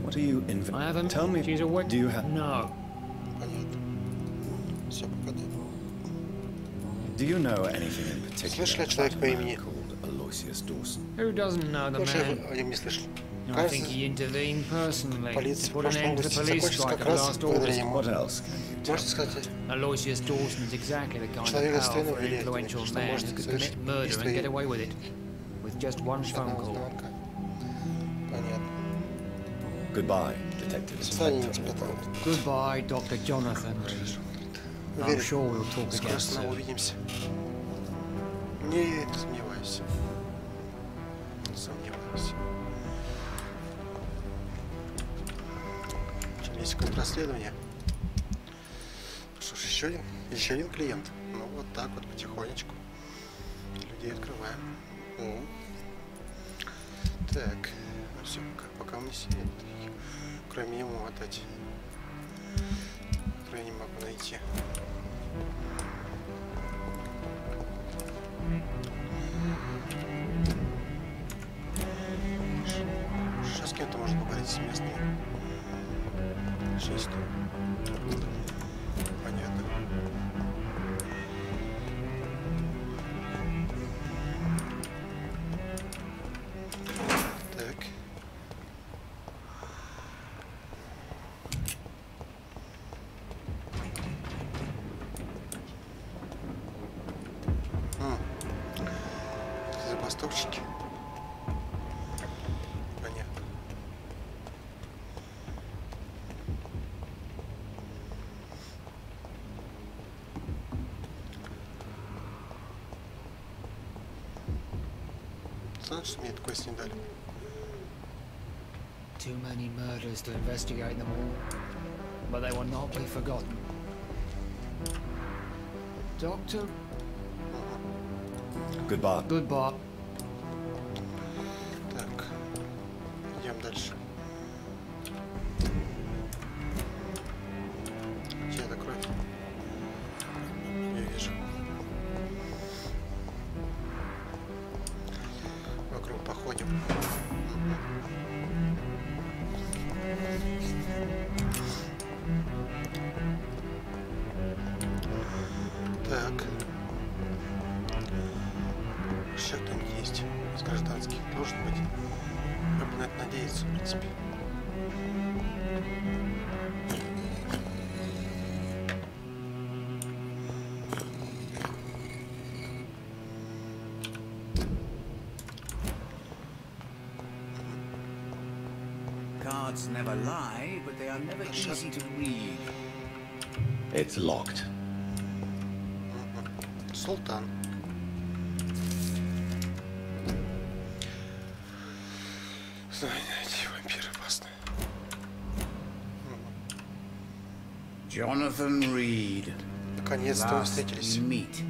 Speaker 2: What are you
Speaker 5: I have a...
Speaker 2: Tell me,
Speaker 5: She's a wit...
Speaker 2: do you have...
Speaker 5: No.
Speaker 1: Понятно. Все, пока да.
Speaker 2: Do you know anything in particular
Speaker 1: Слышали о
Speaker 2: about
Speaker 1: человеке
Speaker 2: a
Speaker 1: по
Speaker 2: man
Speaker 1: имени?
Speaker 2: called Aloysius Dawson?
Speaker 5: Who doesn't know the
Speaker 1: Больше я
Speaker 5: man?
Speaker 1: о нем не слышал.
Speaker 5: I think
Speaker 1: Кажется,
Speaker 5: he intervened personally
Speaker 1: полиция
Speaker 5: to
Speaker 1: в
Speaker 5: put an
Speaker 1: прошлом
Speaker 5: end to the
Speaker 1: августе
Speaker 5: police
Speaker 1: закончилась
Speaker 5: strike
Speaker 1: как
Speaker 5: of
Speaker 1: раз
Speaker 5: last
Speaker 1: благодаря
Speaker 5: August.
Speaker 1: ему.
Speaker 2: What else can you tell
Speaker 1: Можете
Speaker 2: me?
Speaker 1: сказать,
Speaker 5: Aloysius Dawson is exactly the kind
Speaker 1: человек
Speaker 5: of
Speaker 1: достойный
Speaker 5: powerful and
Speaker 1: влияния,
Speaker 5: influential
Speaker 1: что
Speaker 5: man
Speaker 1: может
Speaker 5: who could
Speaker 1: совершить
Speaker 5: commit murder
Speaker 1: убийство
Speaker 5: and get
Speaker 1: и
Speaker 5: away with it with just one
Speaker 1: с
Speaker 5: phone
Speaker 1: одного
Speaker 5: call.
Speaker 1: звонка. Понятно.
Speaker 2: Goodbye, Detective
Speaker 1: До свидания,
Speaker 2: Inspector.
Speaker 1: инспектор.
Speaker 5: Goodbye, Dr. Jonathan Reed. I'm
Speaker 1: Уверен,
Speaker 5: sure we'll talk
Speaker 1: скоро
Speaker 5: again
Speaker 1: снова
Speaker 5: soon.
Speaker 1: увидимся. Не сомневаюсь. Не сомневаюсь. Есть какое-то расследование. Что ж, еще один клиент. Ну вот так вот потихонечку. Людей открываем. Так, ну все, пока у меня сидит. Кроме ему отдать. Я не могу найти. Что с кем-то можно поговорить с местными? 6. Понятно. Так. Забастовщики. Понятно. Знаешь, что мне такое с ней дали?
Speaker 5: Too many murders to investigate them all, but they will not be forgotten. Doctor.
Speaker 2: Goodbye.
Speaker 5: Goodbye.
Speaker 1: Так, идем дальше. Где эта кровь? Я вижу. Вокруг походим. Так. Еще кто-нибудь есть из гражданских? Должен быть. Я бы на это надеяться, в принципе.
Speaker 3: Cards never lie, but they are never easy to read.
Speaker 2: It's locked.
Speaker 1: Султан. Знаете, вампиры опасны.
Speaker 3: Jonathan Reed.
Speaker 1: Наконец-то мы встретились.
Speaker 3: Meet.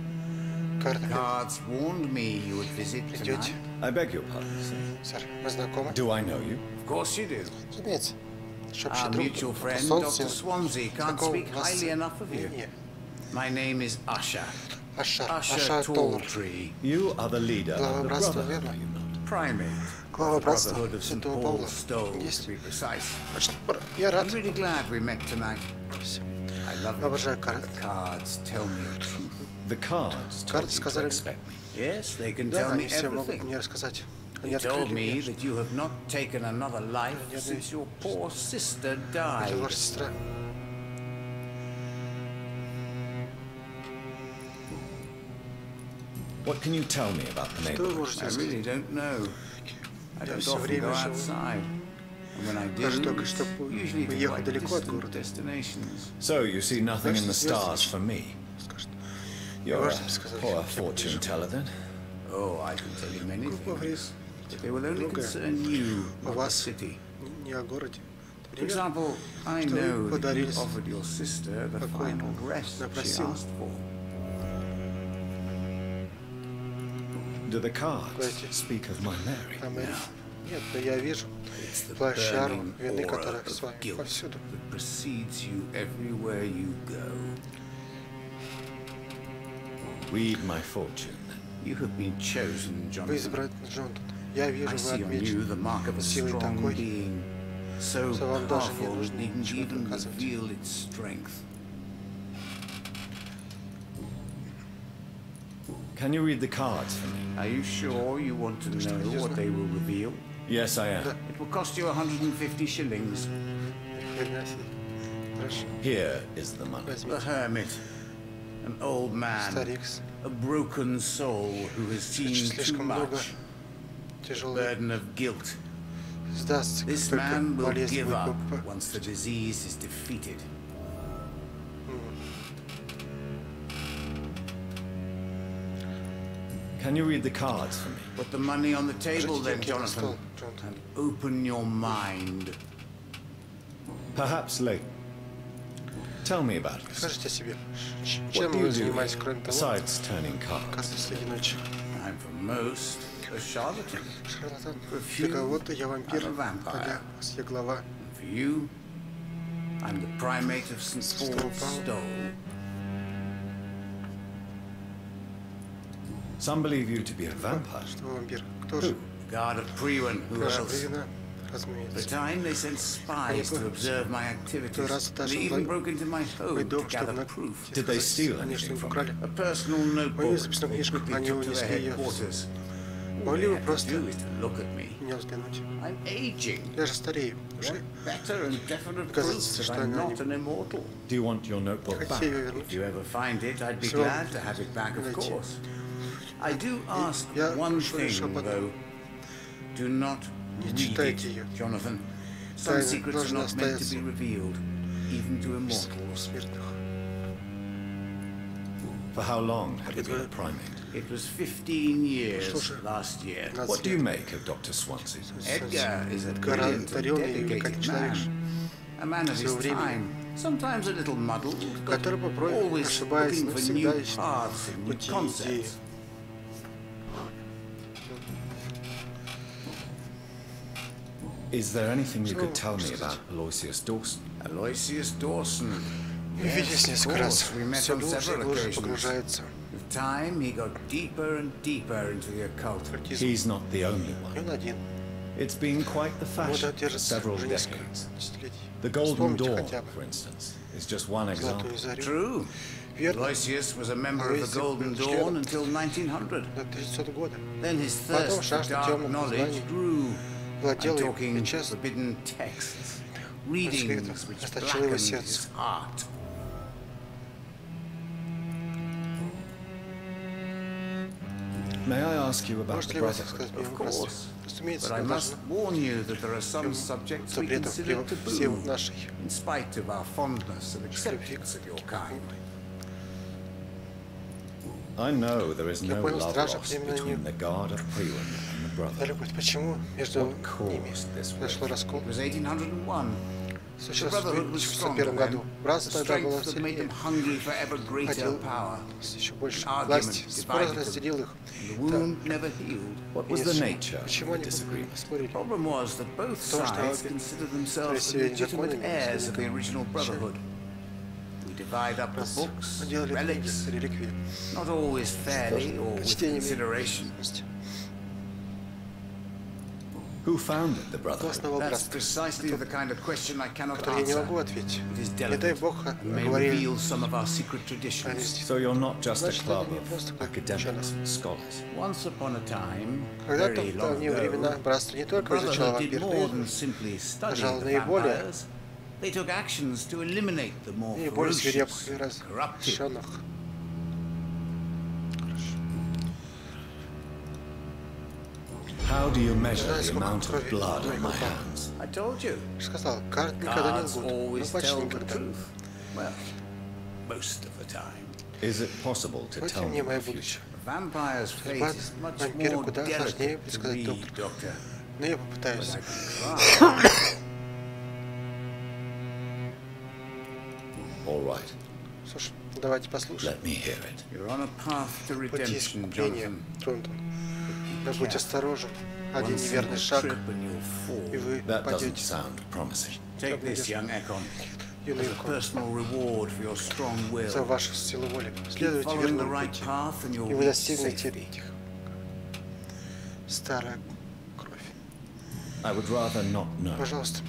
Speaker 1: Карта.
Speaker 3: Cards warned me you would visit
Speaker 1: Придете?
Speaker 3: tonight.
Speaker 2: I beg your pardon, sir.
Speaker 1: Сэр, мы знакомы?
Speaker 2: Do I know you?
Speaker 3: Of course you do.
Speaker 1: Разумеется. Наш общий
Speaker 3: Our
Speaker 1: друг.
Speaker 3: mutual friend,
Speaker 1: Солнце.
Speaker 3: Dr. Swansea, can't
Speaker 1: Знаком
Speaker 3: speak
Speaker 1: вас.
Speaker 3: highly enough of you.
Speaker 1: Не.
Speaker 3: My name is Usher.
Speaker 1: Аша Толлар.
Speaker 3: Talltree.
Speaker 2: You are the leader
Speaker 1: Глава
Speaker 2: of the
Speaker 1: братства,
Speaker 2: brotherhood,
Speaker 1: верно?
Speaker 2: are you not?
Speaker 3: Primate.
Speaker 1: Глава братства
Speaker 3: Brotherhood of St.
Speaker 1: Святого
Speaker 3: Paul
Speaker 1: Павла.
Speaker 3: Stowe,
Speaker 1: Есть.
Speaker 3: to be precise.
Speaker 1: Я рад.
Speaker 3: I'm really glad we met tonight. I love it.
Speaker 1: Обожаю карты.
Speaker 3: The cards tell me the truth.
Speaker 2: The cards told
Speaker 1: Карты
Speaker 2: you to
Speaker 1: сказали.
Speaker 2: expect me.
Speaker 3: Yes, they can
Speaker 1: Да,
Speaker 3: tell me
Speaker 1: они все могут
Speaker 3: everything.
Speaker 1: мне рассказать. Они
Speaker 3: They told
Speaker 1: открыли
Speaker 3: me
Speaker 1: мне,
Speaker 3: that you have not taken another life since your poor sister
Speaker 1: что
Speaker 3: died.
Speaker 1: ваша сестра.
Speaker 2: What can you tell me about the
Speaker 1: Что вы
Speaker 2: neighborhood?
Speaker 1: можете
Speaker 3: I
Speaker 1: сказать?
Speaker 3: really don't know. I
Speaker 1: Я
Speaker 3: don't
Speaker 1: все
Speaker 3: often
Speaker 1: время
Speaker 3: go
Speaker 1: живу.
Speaker 3: outside. And when I
Speaker 1: Даже
Speaker 3: do,
Speaker 1: только что
Speaker 3: usually to
Speaker 1: уехал
Speaker 3: quite
Speaker 1: далеко от
Speaker 3: distant
Speaker 1: города.
Speaker 3: destinations.
Speaker 2: So you see nothing in the
Speaker 1: Значит, звезды
Speaker 2: stars for me.
Speaker 1: Скажет.
Speaker 2: You're
Speaker 1: Важно
Speaker 2: a
Speaker 1: сказать,
Speaker 2: poor
Speaker 1: я
Speaker 2: fortune
Speaker 1: вижу.
Speaker 2: teller then.
Speaker 3: Oh, I can tell you many
Speaker 1: Говорит,
Speaker 3: things, but they will only
Speaker 1: многое
Speaker 3: concern you,
Speaker 1: о
Speaker 3: not the
Speaker 1: вас,
Speaker 3: city.
Speaker 1: не о городе.
Speaker 3: For
Speaker 1: Например,
Speaker 3: example, I
Speaker 1: что вы
Speaker 3: know that you
Speaker 1: подарили
Speaker 3: offered your sister the
Speaker 1: покой
Speaker 3: final rest she
Speaker 1: напросил.
Speaker 3: asked for.
Speaker 2: Do the cards
Speaker 1: Говорите,
Speaker 2: speak of my Mary?
Speaker 1: а Мэри? Нет, но я вижу
Speaker 3: It's the
Speaker 1: плащ шару,
Speaker 3: burning
Speaker 1: вины
Speaker 3: aura
Speaker 1: которых с
Speaker 3: of
Speaker 1: вами
Speaker 3: guilt
Speaker 1: повсюду.
Speaker 3: that precedes you everywhere you go.
Speaker 2: Read my fortune.
Speaker 3: You have been chosen,
Speaker 1: Вы
Speaker 3: Jonathan.
Speaker 1: избран Джонатан. Я вижу,
Speaker 3: I
Speaker 1: вы
Speaker 3: see on you
Speaker 1: отмечены
Speaker 3: the mark of a
Speaker 1: силой
Speaker 3: strong
Speaker 1: такой,
Speaker 3: being, so
Speaker 1: что вам даже не
Speaker 3: powerful
Speaker 1: нужно
Speaker 3: it didn't
Speaker 1: ничего
Speaker 3: even
Speaker 1: доказывать.
Speaker 3: reveal its strength.
Speaker 2: Can you read the cards for me?
Speaker 3: Are you sure you want to know what they will reveal?
Speaker 2: Yes, I am.
Speaker 3: It will cost you 150 shillings.
Speaker 1: Хрена себе. Хорошо.
Speaker 2: Here is the money.
Speaker 3: The
Speaker 1: Возьмите.
Speaker 3: hermit, an old man,
Speaker 1: Старик,
Speaker 3: a broken soul who has seen too
Speaker 1: слишком много
Speaker 3: much,
Speaker 1: тяжелый.
Speaker 3: burden of guilt.
Speaker 1: Сдастся, как
Speaker 3: This
Speaker 1: только
Speaker 3: man will
Speaker 1: болезнь
Speaker 3: give up
Speaker 1: будет
Speaker 3: once the disease is defeated.
Speaker 2: Can you read the cards for me?
Speaker 3: Put the money on the table
Speaker 1: Положите
Speaker 3: then,
Speaker 1: деньги на стол,
Speaker 3: Jonathan,
Speaker 1: Джонатан.
Speaker 3: and open your mind.
Speaker 2: Perhaps later. Tell me about it.
Speaker 1: Скажите о себе.
Speaker 2: What
Speaker 1: Чем
Speaker 2: do you
Speaker 1: вы
Speaker 2: do
Speaker 1: занимаетесь, кроме того,
Speaker 2: besides turning cards?
Speaker 1: оказывается, среди ночи?
Speaker 3: I'm for most a charlatan.
Speaker 1: Шарлатан.
Speaker 3: For
Speaker 1: Для
Speaker 3: few,
Speaker 1: кого-то я вампир,
Speaker 3: I'm a vampire.
Speaker 1: а для вас я глава.
Speaker 3: And for you, I'm the primate of St. Paul Stowe.
Speaker 2: Some believe you to be a vampire.
Speaker 1: Что вы вампир? Кто же?
Speaker 3: Guard of Priwen, who
Speaker 1: Наша
Speaker 3: else?
Speaker 1: Привина,
Speaker 3: At the
Speaker 1: разумеется.
Speaker 3: time, they sent spies to observe my activities.
Speaker 1: раз
Speaker 3: They
Speaker 1: даже
Speaker 3: even broke into my
Speaker 1: Мой
Speaker 3: home to
Speaker 1: дом,
Speaker 3: gather
Speaker 1: чтобы
Speaker 3: proof.
Speaker 2: Did they steal
Speaker 1: они что-нибудь
Speaker 2: anything from
Speaker 1: украли.
Speaker 2: you?
Speaker 3: A personal
Speaker 1: Мою
Speaker 3: notebook
Speaker 1: записную
Speaker 3: they
Speaker 1: книжку
Speaker 3: quickly
Speaker 1: они
Speaker 3: took to their
Speaker 1: унесли ее.
Speaker 3: headquarters. All
Speaker 1: Могли
Speaker 3: they
Speaker 1: бы
Speaker 3: had to
Speaker 1: просто
Speaker 3: do is to look at me.
Speaker 1: меня взглянуть.
Speaker 3: I'm aging.
Speaker 1: Я же старею.
Speaker 3: What
Speaker 1: Уже
Speaker 3: better and definite
Speaker 1: доказательство,
Speaker 3: proof
Speaker 1: что
Speaker 3: that I'm
Speaker 1: она
Speaker 3: not an immortal.
Speaker 2: Do you want your notebook
Speaker 1: хотите
Speaker 2: back?
Speaker 1: ее
Speaker 3: If
Speaker 1: вернуть.
Speaker 3: you ever find it, I'd be
Speaker 1: Всё.
Speaker 3: glad to have it back, of
Speaker 1: Найти.
Speaker 3: course. I do ask
Speaker 1: Я
Speaker 3: one
Speaker 1: прошу лишь об
Speaker 3: thing,
Speaker 1: одном.
Speaker 3: though. Do not
Speaker 1: Не
Speaker 3: read
Speaker 1: читайте
Speaker 3: it,
Speaker 1: ее.
Speaker 3: Jonathan. Some
Speaker 1: Тайна
Speaker 3: secrets are
Speaker 1: должна
Speaker 3: not meant to
Speaker 1: остаться
Speaker 3: be revealed, even to immortals.
Speaker 1: Смертных.
Speaker 2: For how long have you been a primate?
Speaker 3: It was 15 years
Speaker 1: Слушай,
Speaker 3: last year.
Speaker 2: What do you make of Dr. Swansea?
Speaker 3: Edgar is a brilliant and dedicated man. A man of his time. Sometimes a little muddled, but
Speaker 1: который попробует,
Speaker 3: always
Speaker 1: ошибается,
Speaker 3: looking
Speaker 1: но
Speaker 3: for
Speaker 1: всегда
Speaker 3: new
Speaker 1: ищет
Speaker 3: paths and new
Speaker 1: пути, идеи.
Speaker 3: concepts.
Speaker 2: Is there anything you could tell me about Aloysius Dawson?
Speaker 3: Aloysius Dawson.
Speaker 1: Мы виделись
Speaker 3: Yes, of
Speaker 1: несколько раз.
Speaker 3: course, we met
Speaker 1: Все
Speaker 3: on
Speaker 1: глубже и
Speaker 3: several
Speaker 1: глубже
Speaker 3: occasions.
Speaker 1: погружается.
Speaker 3: With time, he got deeper and deeper into the occult.
Speaker 2: He's not the only
Speaker 1: И
Speaker 2: one.
Speaker 1: он один.
Speaker 2: It's been quite the
Speaker 1: Мода
Speaker 2: fashion for
Speaker 1: держится
Speaker 2: several
Speaker 1: уже несколько
Speaker 2: decades.
Speaker 1: десятилетий.
Speaker 2: The Golden
Speaker 1: Вспомните
Speaker 2: Dawn,
Speaker 1: хотя бы
Speaker 2: for instance, is just one example.
Speaker 1: Золотую зарю.
Speaker 3: True.
Speaker 1: Верно.
Speaker 3: Aloysius was a member of the Golden Dawn until 1900.
Speaker 1: До 1900 года.
Speaker 3: Then his
Speaker 1: Потом
Speaker 3: thirst for
Speaker 1: жажда
Speaker 3: dark
Speaker 1: темных
Speaker 3: knowledge
Speaker 1: знаний
Speaker 3: grew.
Speaker 1: владела
Speaker 3: I'm
Speaker 1: им,
Speaker 3: talking
Speaker 1: и час
Speaker 3: forbidden texts, readings which
Speaker 1: расточило его
Speaker 3: blackened
Speaker 1: сердце.
Speaker 3: his heart.
Speaker 2: May I ask you about
Speaker 1: Можете
Speaker 2: the
Speaker 1: ли вы
Speaker 2: Brotherhood?
Speaker 1: сказать мне
Speaker 3: Of
Speaker 1: о братстве?
Speaker 3: course.
Speaker 1: Разумеется,
Speaker 3: But I
Speaker 1: мы
Speaker 3: must
Speaker 1: должны.
Speaker 3: warn you that there are some subjects
Speaker 1: Но
Speaker 3: we
Speaker 1: при этом
Speaker 3: consider
Speaker 1: все
Speaker 3: taboo,
Speaker 1: нашей
Speaker 3: in spite of our fondness and acceptance of your kind.
Speaker 2: I know there is
Speaker 1: Я
Speaker 2: no
Speaker 1: понял,
Speaker 2: love
Speaker 1: стража
Speaker 2: lost
Speaker 1: племени
Speaker 2: between the Guard of Priwen and the
Speaker 1: Да,
Speaker 2: Brotherhood.
Speaker 1: любовь, почему между
Speaker 2: What caused
Speaker 1: ними
Speaker 2: this
Speaker 1: произошел раскол?
Speaker 3: It was 1801. The
Speaker 1: Случилось в
Speaker 3: Brotherhood was strong
Speaker 1: 1901 году.
Speaker 3: then. The
Speaker 1: Братство тогда было
Speaker 3: strength that made them
Speaker 1: сильнее,
Speaker 3: hungry for ever greater
Speaker 1: хотел
Speaker 3: power.
Speaker 1: еще больше
Speaker 3: Argument
Speaker 1: власти. Спор
Speaker 3: divided them.
Speaker 1: разделил их.
Speaker 3: The wound never healed.
Speaker 2: What was the nature of
Speaker 1: Почему
Speaker 2: the
Speaker 1: они
Speaker 2: disagreement?
Speaker 1: спорили?
Speaker 3: The problem was that both
Speaker 1: То, что
Speaker 3: sides
Speaker 1: обе
Speaker 3: considered themselves the
Speaker 1: себе
Speaker 3: legitimate
Speaker 1: незаконными
Speaker 3: heirs of the
Speaker 1: наследниками
Speaker 3: original Brotherhood. We divide up the books,
Speaker 1: Мы делали книги,
Speaker 3: relics,
Speaker 1: реликвии.
Speaker 3: not always fairly or with
Speaker 1: Почтение
Speaker 3: consideration.
Speaker 2: Who founded the
Speaker 1: Кто
Speaker 2: Brotherhood?
Speaker 1: основал
Speaker 3: That's
Speaker 1: братство?
Speaker 3: precisely the kind of question I cannot
Speaker 1: Который я не
Speaker 3: answer.
Speaker 1: могу ответить.
Speaker 3: It is
Speaker 1: Не дай
Speaker 3: delicate
Speaker 1: Бог,
Speaker 3: and may
Speaker 1: говорили
Speaker 3: reveal some of our secret traditions.
Speaker 2: So you're not just a
Speaker 1: Значит,
Speaker 2: club
Speaker 1: они не
Speaker 2: of
Speaker 1: просто как
Speaker 2: academics and scholars.
Speaker 3: Once upon a time,
Speaker 1: Когда-то
Speaker 3: very
Speaker 1: в
Speaker 3: long
Speaker 1: давние времена
Speaker 3: ago,
Speaker 1: братство не
Speaker 3: the
Speaker 1: только изучало
Speaker 3: Brotherhood did more
Speaker 1: вампиров,
Speaker 3: than simply study
Speaker 1: пожалуй,
Speaker 3: the
Speaker 1: наиболее
Speaker 3: vampires. They took actions to eliminate the more
Speaker 1: и более свирепых
Speaker 3: ferocious,
Speaker 1: и
Speaker 3: corrupted.
Speaker 1: разрешенных.
Speaker 2: How do you measure
Speaker 1: Знаешь,
Speaker 2: the
Speaker 1: сколько
Speaker 2: amount of
Speaker 1: крови
Speaker 2: blood
Speaker 1: на
Speaker 2: on
Speaker 1: твоих
Speaker 2: my
Speaker 1: руках?
Speaker 2: hands?
Speaker 3: I told you,
Speaker 1: Я же сказал, карты никогда не
Speaker 3: cards
Speaker 1: лгут. Ну,
Speaker 3: always
Speaker 1: почти
Speaker 3: tell the
Speaker 1: никогда.
Speaker 3: truth. Well, most of the time.
Speaker 2: Is it possible to
Speaker 1: Откройте
Speaker 2: tell me
Speaker 1: мне мое
Speaker 2: the future?
Speaker 1: будущее.
Speaker 3: Vampire's fate
Speaker 1: Судьба
Speaker 3: is much
Speaker 1: вампира
Speaker 3: more
Speaker 1: куда сложнее
Speaker 3: delicate to
Speaker 1: предсказать
Speaker 3: read, Doctor.
Speaker 1: Но я
Speaker 3: But
Speaker 1: попытаюсь.
Speaker 3: I can try.
Speaker 2: All right,
Speaker 1: Слушай, давайте послушаем.
Speaker 2: let me hear it.
Speaker 3: You're on a path to
Speaker 1: Пути
Speaker 3: redemption,
Speaker 1: искупления,
Speaker 3: Jonathan.
Speaker 1: Трунтон. Но будь осторожен. Один
Speaker 3: One
Speaker 1: неверный
Speaker 3: single
Speaker 1: шаг,
Speaker 3: trip and you'll fall.
Speaker 1: и вы
Speaker 2: That doesn't
Speaker 1: падете.
Speaker 2: sound promising.
Speaker 3: Take this, young Ekon,
Speaker 1: Юный
Speaker 3: as a
Speaker 1: Икон,
Speaker 3: personal reward for your strong
Speaker 1: за
Speaker 3: will.
Speaker 1: вашу силу воли.
Speaker 3: Keep
Speaker 1: Следуйте
Speaker 3: following the
Speaker 1: верному
Speaker 3: right
Speaker 1: пути,
Speaker 3: path and
Speaker 1: и
Speaker 3: you'll
Speaker 1: вы
Speaker 3: reach
Speaker 1: достигнете
Speaker 3: safety.
Speaker 1: этих. Старая кровь.
Speaker 2: I would rather not know.
Speaker 1: Пожалуйста.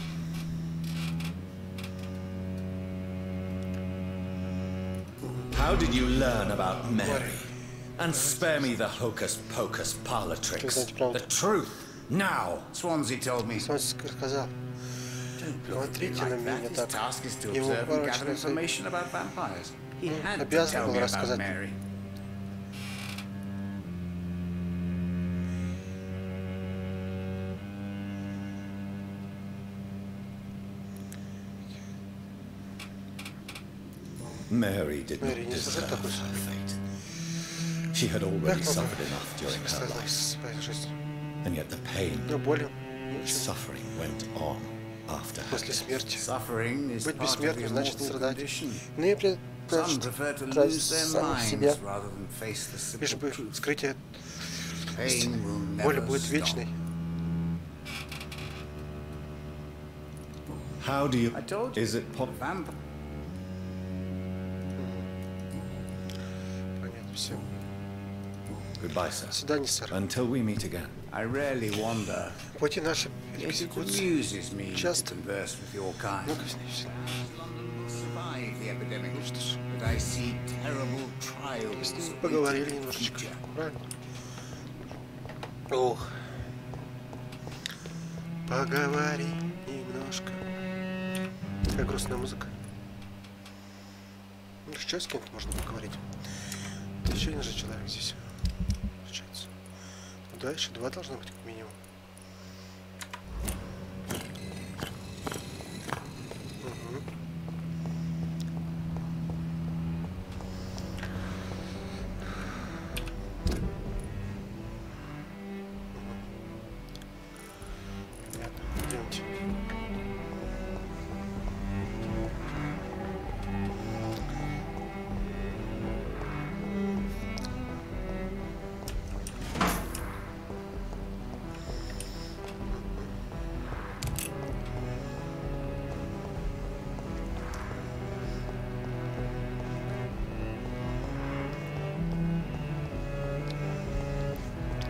Speaker 2: How did you learn about Mary? And spare me the hocus-pocus parlor tricks. The truth, now!
Speaker 3: Swansea told me.
Speaker 1: Солнце сказал.
Speaker 3: Don't look at me
Speaker 1: Смотрите на
Speaker 3: like
Speaker 1: меня
Speaker 3: that. His
Speaker 1: так.
Speaker 3: task is to
Speaker 1: Его
Speaker 3: observe and gather
Speaker 1: порочный сын
Speaker 3: information about vampires. He had to
Speaker 1: обязан
Speaker 3: tell
Speaker 1: был
Speaker 3: me about
Speaker 1: рассказать.
Speaker 3: Mary.
Speaker 2: Mary did not
Speaker 1: Мэри не
Speaker 2: deserve
Speaker 1: заслужила такой
Speaker 2: her
Speaker 1: судьбы.
Speaker 2: fate. She had already
Speaker 1: Как
Speaker 2: suffered enough during her
Speaker 1: страдать
Speaker 2: life,
Speaker 1: своей жизнью.
Speaker 2: and yet the pain
Speaker 1: Но боль
Speaker 2: and suffering went on after her
Speaker 1: после
Speaker 2: death.
Speaker 1: смерти.
Speaker 3: Suffering is
Speaker 1: Быть
Speaker 3: part of the
Speaker 1: бессмертным значит
Speaker 3: immortal
Speaker 1: страдать.
Speaker 3: condition.
Speaker 1: Иные
Speaker 3: Some prefer to
Speaker 1: предпочитают
Speaker 3: lose their
Speaker 1: самих себя,
Speaker 3: minds rather than face the
Speaker 1: лишь
Speaker 3: simple
Speaker 1: бы
Speaker 3: truth.
Speaker 1: скрытие
Speaker 3: Pain will
Speaker 1: боли
Speaker 3: never
Speaker 1: будет
Speaker 3: stop.
Speaker 1: вечной.
Speaker 2: How do you...
Speaker 3: I told you.
Speaker 2: Is it
Speaker 3: the
Speaker 2: possible?
Speaker 3: vampire.
Speaker 1: Понятно, все.
Speaker 2: Goodbye, sir.
Speaker 1: До свидания, сэр.
Speaker 2: Until we meet again.
Speaker 3: I rarely wander.
Speaker 1: Пути наши
Speaker 3: Yet it
Speaker 1: пересекутся.
Speaker 3: amuses me to
Speaker 1: Часто.
Speaker 3: converse with your kind.
Speaker 1: Ну-ка, снизься.
Speaker 3: London will survive the epidemic, but I see terrible trials.
Speaker 1: С ними
Speaker 3: awaiting
Speaker 1: поговорили
Speaker 3: the
Speaker 1: немножечко.
Speaker 3: future.
Speaker 1: Правильно? Ох. Поговори немножко. Какая грустная музыка. Ну, еще с кем-то можно поговорить. Это еще один же человек здесь. Получается. Ну да, еще два должно быть как минимум. Угу.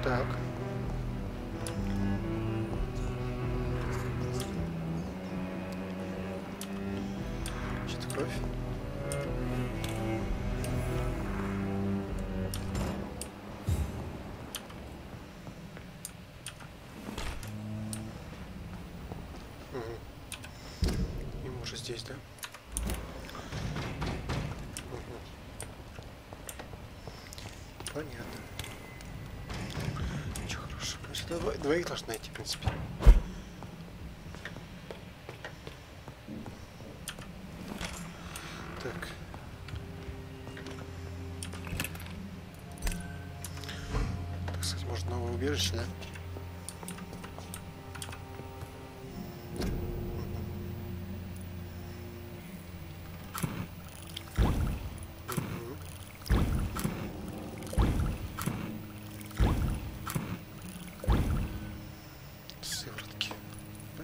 Speaker 1: Так. Что-то кровь. Угу. И мы уже здесь, да? Угу. Понятно. Ничего хорошего. Значит, двоих должны найти, в принципе. Так. Так сказать, может, новое убежище, да?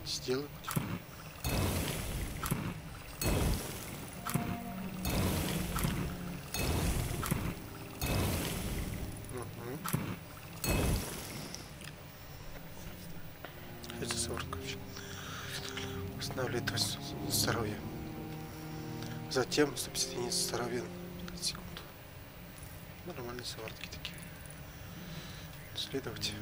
Speaker 1: Сделать. Это сыворотка вообще. Восстанавливает здоровье. Затем 150 единиц здоровья на 5 секунд. Нормальные сыворотки такие. Следовать.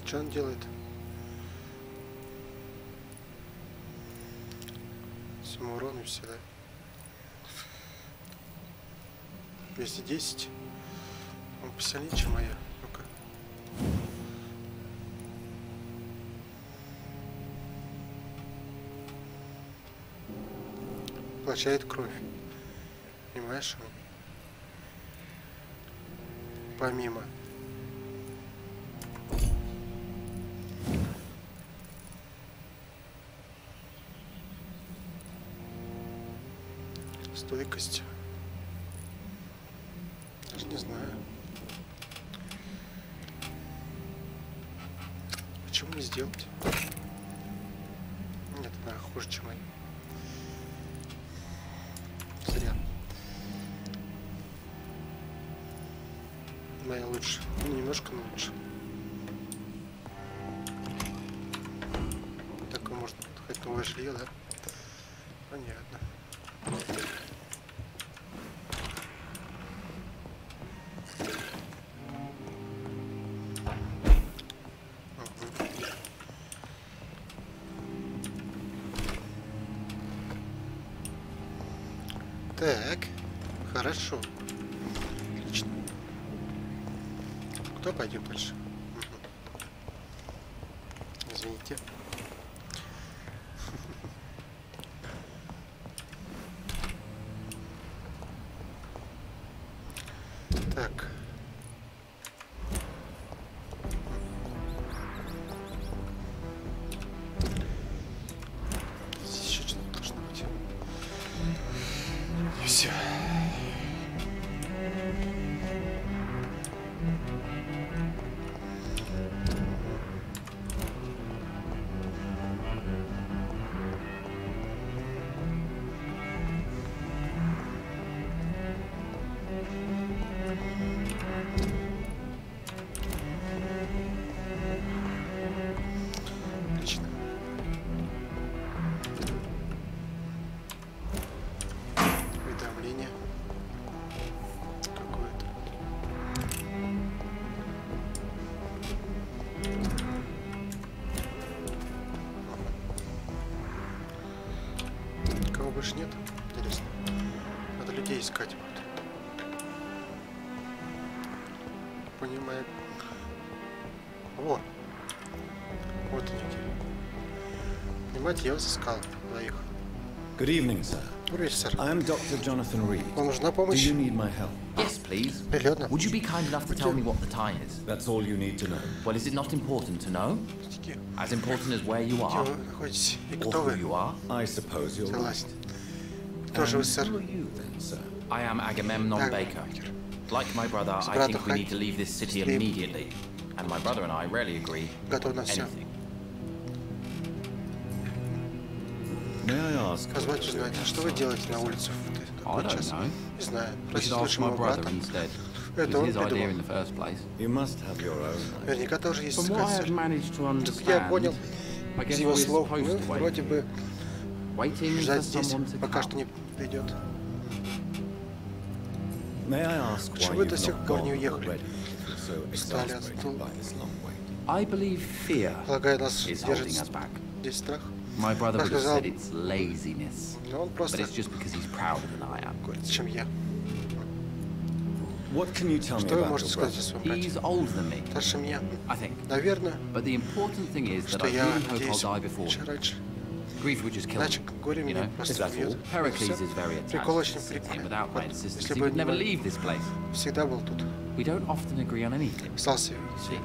Speaker 1: Что он делает? Всему урону все, да? 210. Он посильнее, чем моя. Ну-ка. Поглощает кровь. Понимаешь? Помимо. Стойкость. Даже не знаю. Почему не сделать? Нет, она хуже, чем моя. Зря. Моя лучше. Ну, немножко, но лучше. Такое можно хоть новое жилье, да? Понятно. Так, хорошо. Отлично. Куда пойдем дальше? Угу. Извините. Так. Здесь еще что-то должно быть. И все. Отлично. Уведомление какое-то. Кого больше нет? Интересно. Надо людей искать будет. Понимаю. О! Вот они. Понимаете, я вас искал двоих.
Speaker 2: Good evening, sir. I am Dr. Jonathan Reed.
Speaker 1: Вам нужна
Speaker 2: Do
Speaker 1: помощь?
Speaker 2: you need my help?
Speaker 6: Yes, please.
Speaker 1: Прилетно.
Speaker 6: Would you be kind enough to tell me what the time is?
Speaker 2: That's all you need to know.
Speaker 6: Well, is it not important to know? As important as where you
Speaker 1: Где
Speaker 6: are
Speaker 1: вы находитесь? И
Speaker 6: or
Speaker 1: кто
Speaker 6: who
Speaker 1: вы?
Speaker 6: you are?
Speaker 2: I suppose you're right.
Speaker 1: Согласен. Кто же вы, сэр?
Speaker 2: Who are you then, sir?
Speaker 6: I am Agamemnon Baker. Like my brother, I think we need to leave this city immediately. And my brother and I rarely agree
Speaker 1: Готов на
Speaker 6: on
Speaker 1: все.
Speaker 6: anything.
Speaker 2: May I ask?
Speaker 1: Позвольте узнать, а что вы делаете на улице в
Speaker 6: I
Speaker 1: такой
Speaker 6: don't
Speaker 1: час?
Speaker 6: know.
Speaker 1: Не знаю.
Speaker 6: You
Speaker 1: Спросите
Speaker 6: should ask
Speaker 1: лучше
Speaker 6: my
Speaker 1: моего
Speaker 6: brother
Speaker 1: брата.
Speaker 6: instead. It
Speaker 1: Это
Speaker 6: was
Speaker 1: он
Speaker 6: his idea in
Speaker 1: придумал.
Speaker 6: the first place.
Speaker 2: You must have your own idea.
Speaker 1: Наверняка тоже есть
Speaker 6: From what I have
Speaker 1: цель.
Speaker 6: managed to
Speaker 1: Я
Speaker 6: understand,
Speaker 1: понял
Speaker 6: I
Speaker 1: из
Speaker 6: guess
Speaker 1: его
Speaker 6: we're
Speaker 1: слов, мы
Speaker 6: supposed to wait.
Speaker 1: вроде бы
Speaker 6: Waiting for
Speaker 1: ждать здесь,
Speaker 6: someone to
Speaker 1: пока что
Speaker 6: come.
Speaker 1: не придет.
Speaker 2: May I ask
Speaker 1: Почему
Speaker 2: why
Speaker 1: вы
Speaker 2: you've
Speaker 1: до сих
Speaker 2: not
Speaker 1: пор
Speaker 2: gone
Speaker 1: не уехали?
Speaker 2: already? If you're so
Speaker 1: Встали,
Speaker 2: exasperated by this long wait.
Speaker 6: I believe fear
Speaker 1: Полагаю, нас
Speaker 6: is
Speaker 1: держит
Speaker 6: holding us back.
Speaker 1: здесь страх.
Speaker 6: My brother would have
Speaker 1: Сказал,
Speaker 6: said it's laziness,
Speaker 1: но он
Speaker 6: but
Speaker 1: просто
Speaker 6: it's just because he's prouder than I am.
Speaker 1: говорит, чем я.
Speaker 2: What can you tell me
Speaker 1: Что вы
Speaker 2: about
Speaker 1: можете
Speaker 2: your
Speaker 1: сказать о
Speaker 2: brother?
Speaker 1: своем брате?
Speaker 6: He's older than me,
Speaker 1: Старше меня.
Speaker 6: I think.
Speaker 1: Наверное,
Speaker 6: But the important thing is that
Speaker 1: что
Speaker 6: I
Speaker 1: я
Speaker 6: really hope I'll
Speaker 1: надеюсь,
Speaker 6: die before
Speaker 1: еще
Speaker 6: him.
Speaker 1: раньше.
Speaker 6: Grief would just kill
Speaker 1: Иначе
Speaker 6: him,
Speaker 1: горе
Speaker 6: you
Speaker 1: меня
Speaker 6: know?
Speaker 1: просто
Speaker 2: that
Speaker 1: убьет.
Speaker 2: all?
Speaker 6: Pericles is very attached
Speaker 1: Прикол
Speaker 6: to
Speaker 1: очень
Speaker 6: the city, and
Speaker 1: прикольный.
Speaker 6: without my insistence,
Speaker 1: Если
Speaker 6: he
Speaker 1: бы
Speaker 6: would
Speaker 1: не
Speaker 6: never
Speaker 1: мой-
Speaker 6: leave this place.
Speaker 1: Всегда был тут.
Speaker 6: We don't often agree on anything.
Speaker 1: Остался.
Speaker 6: See?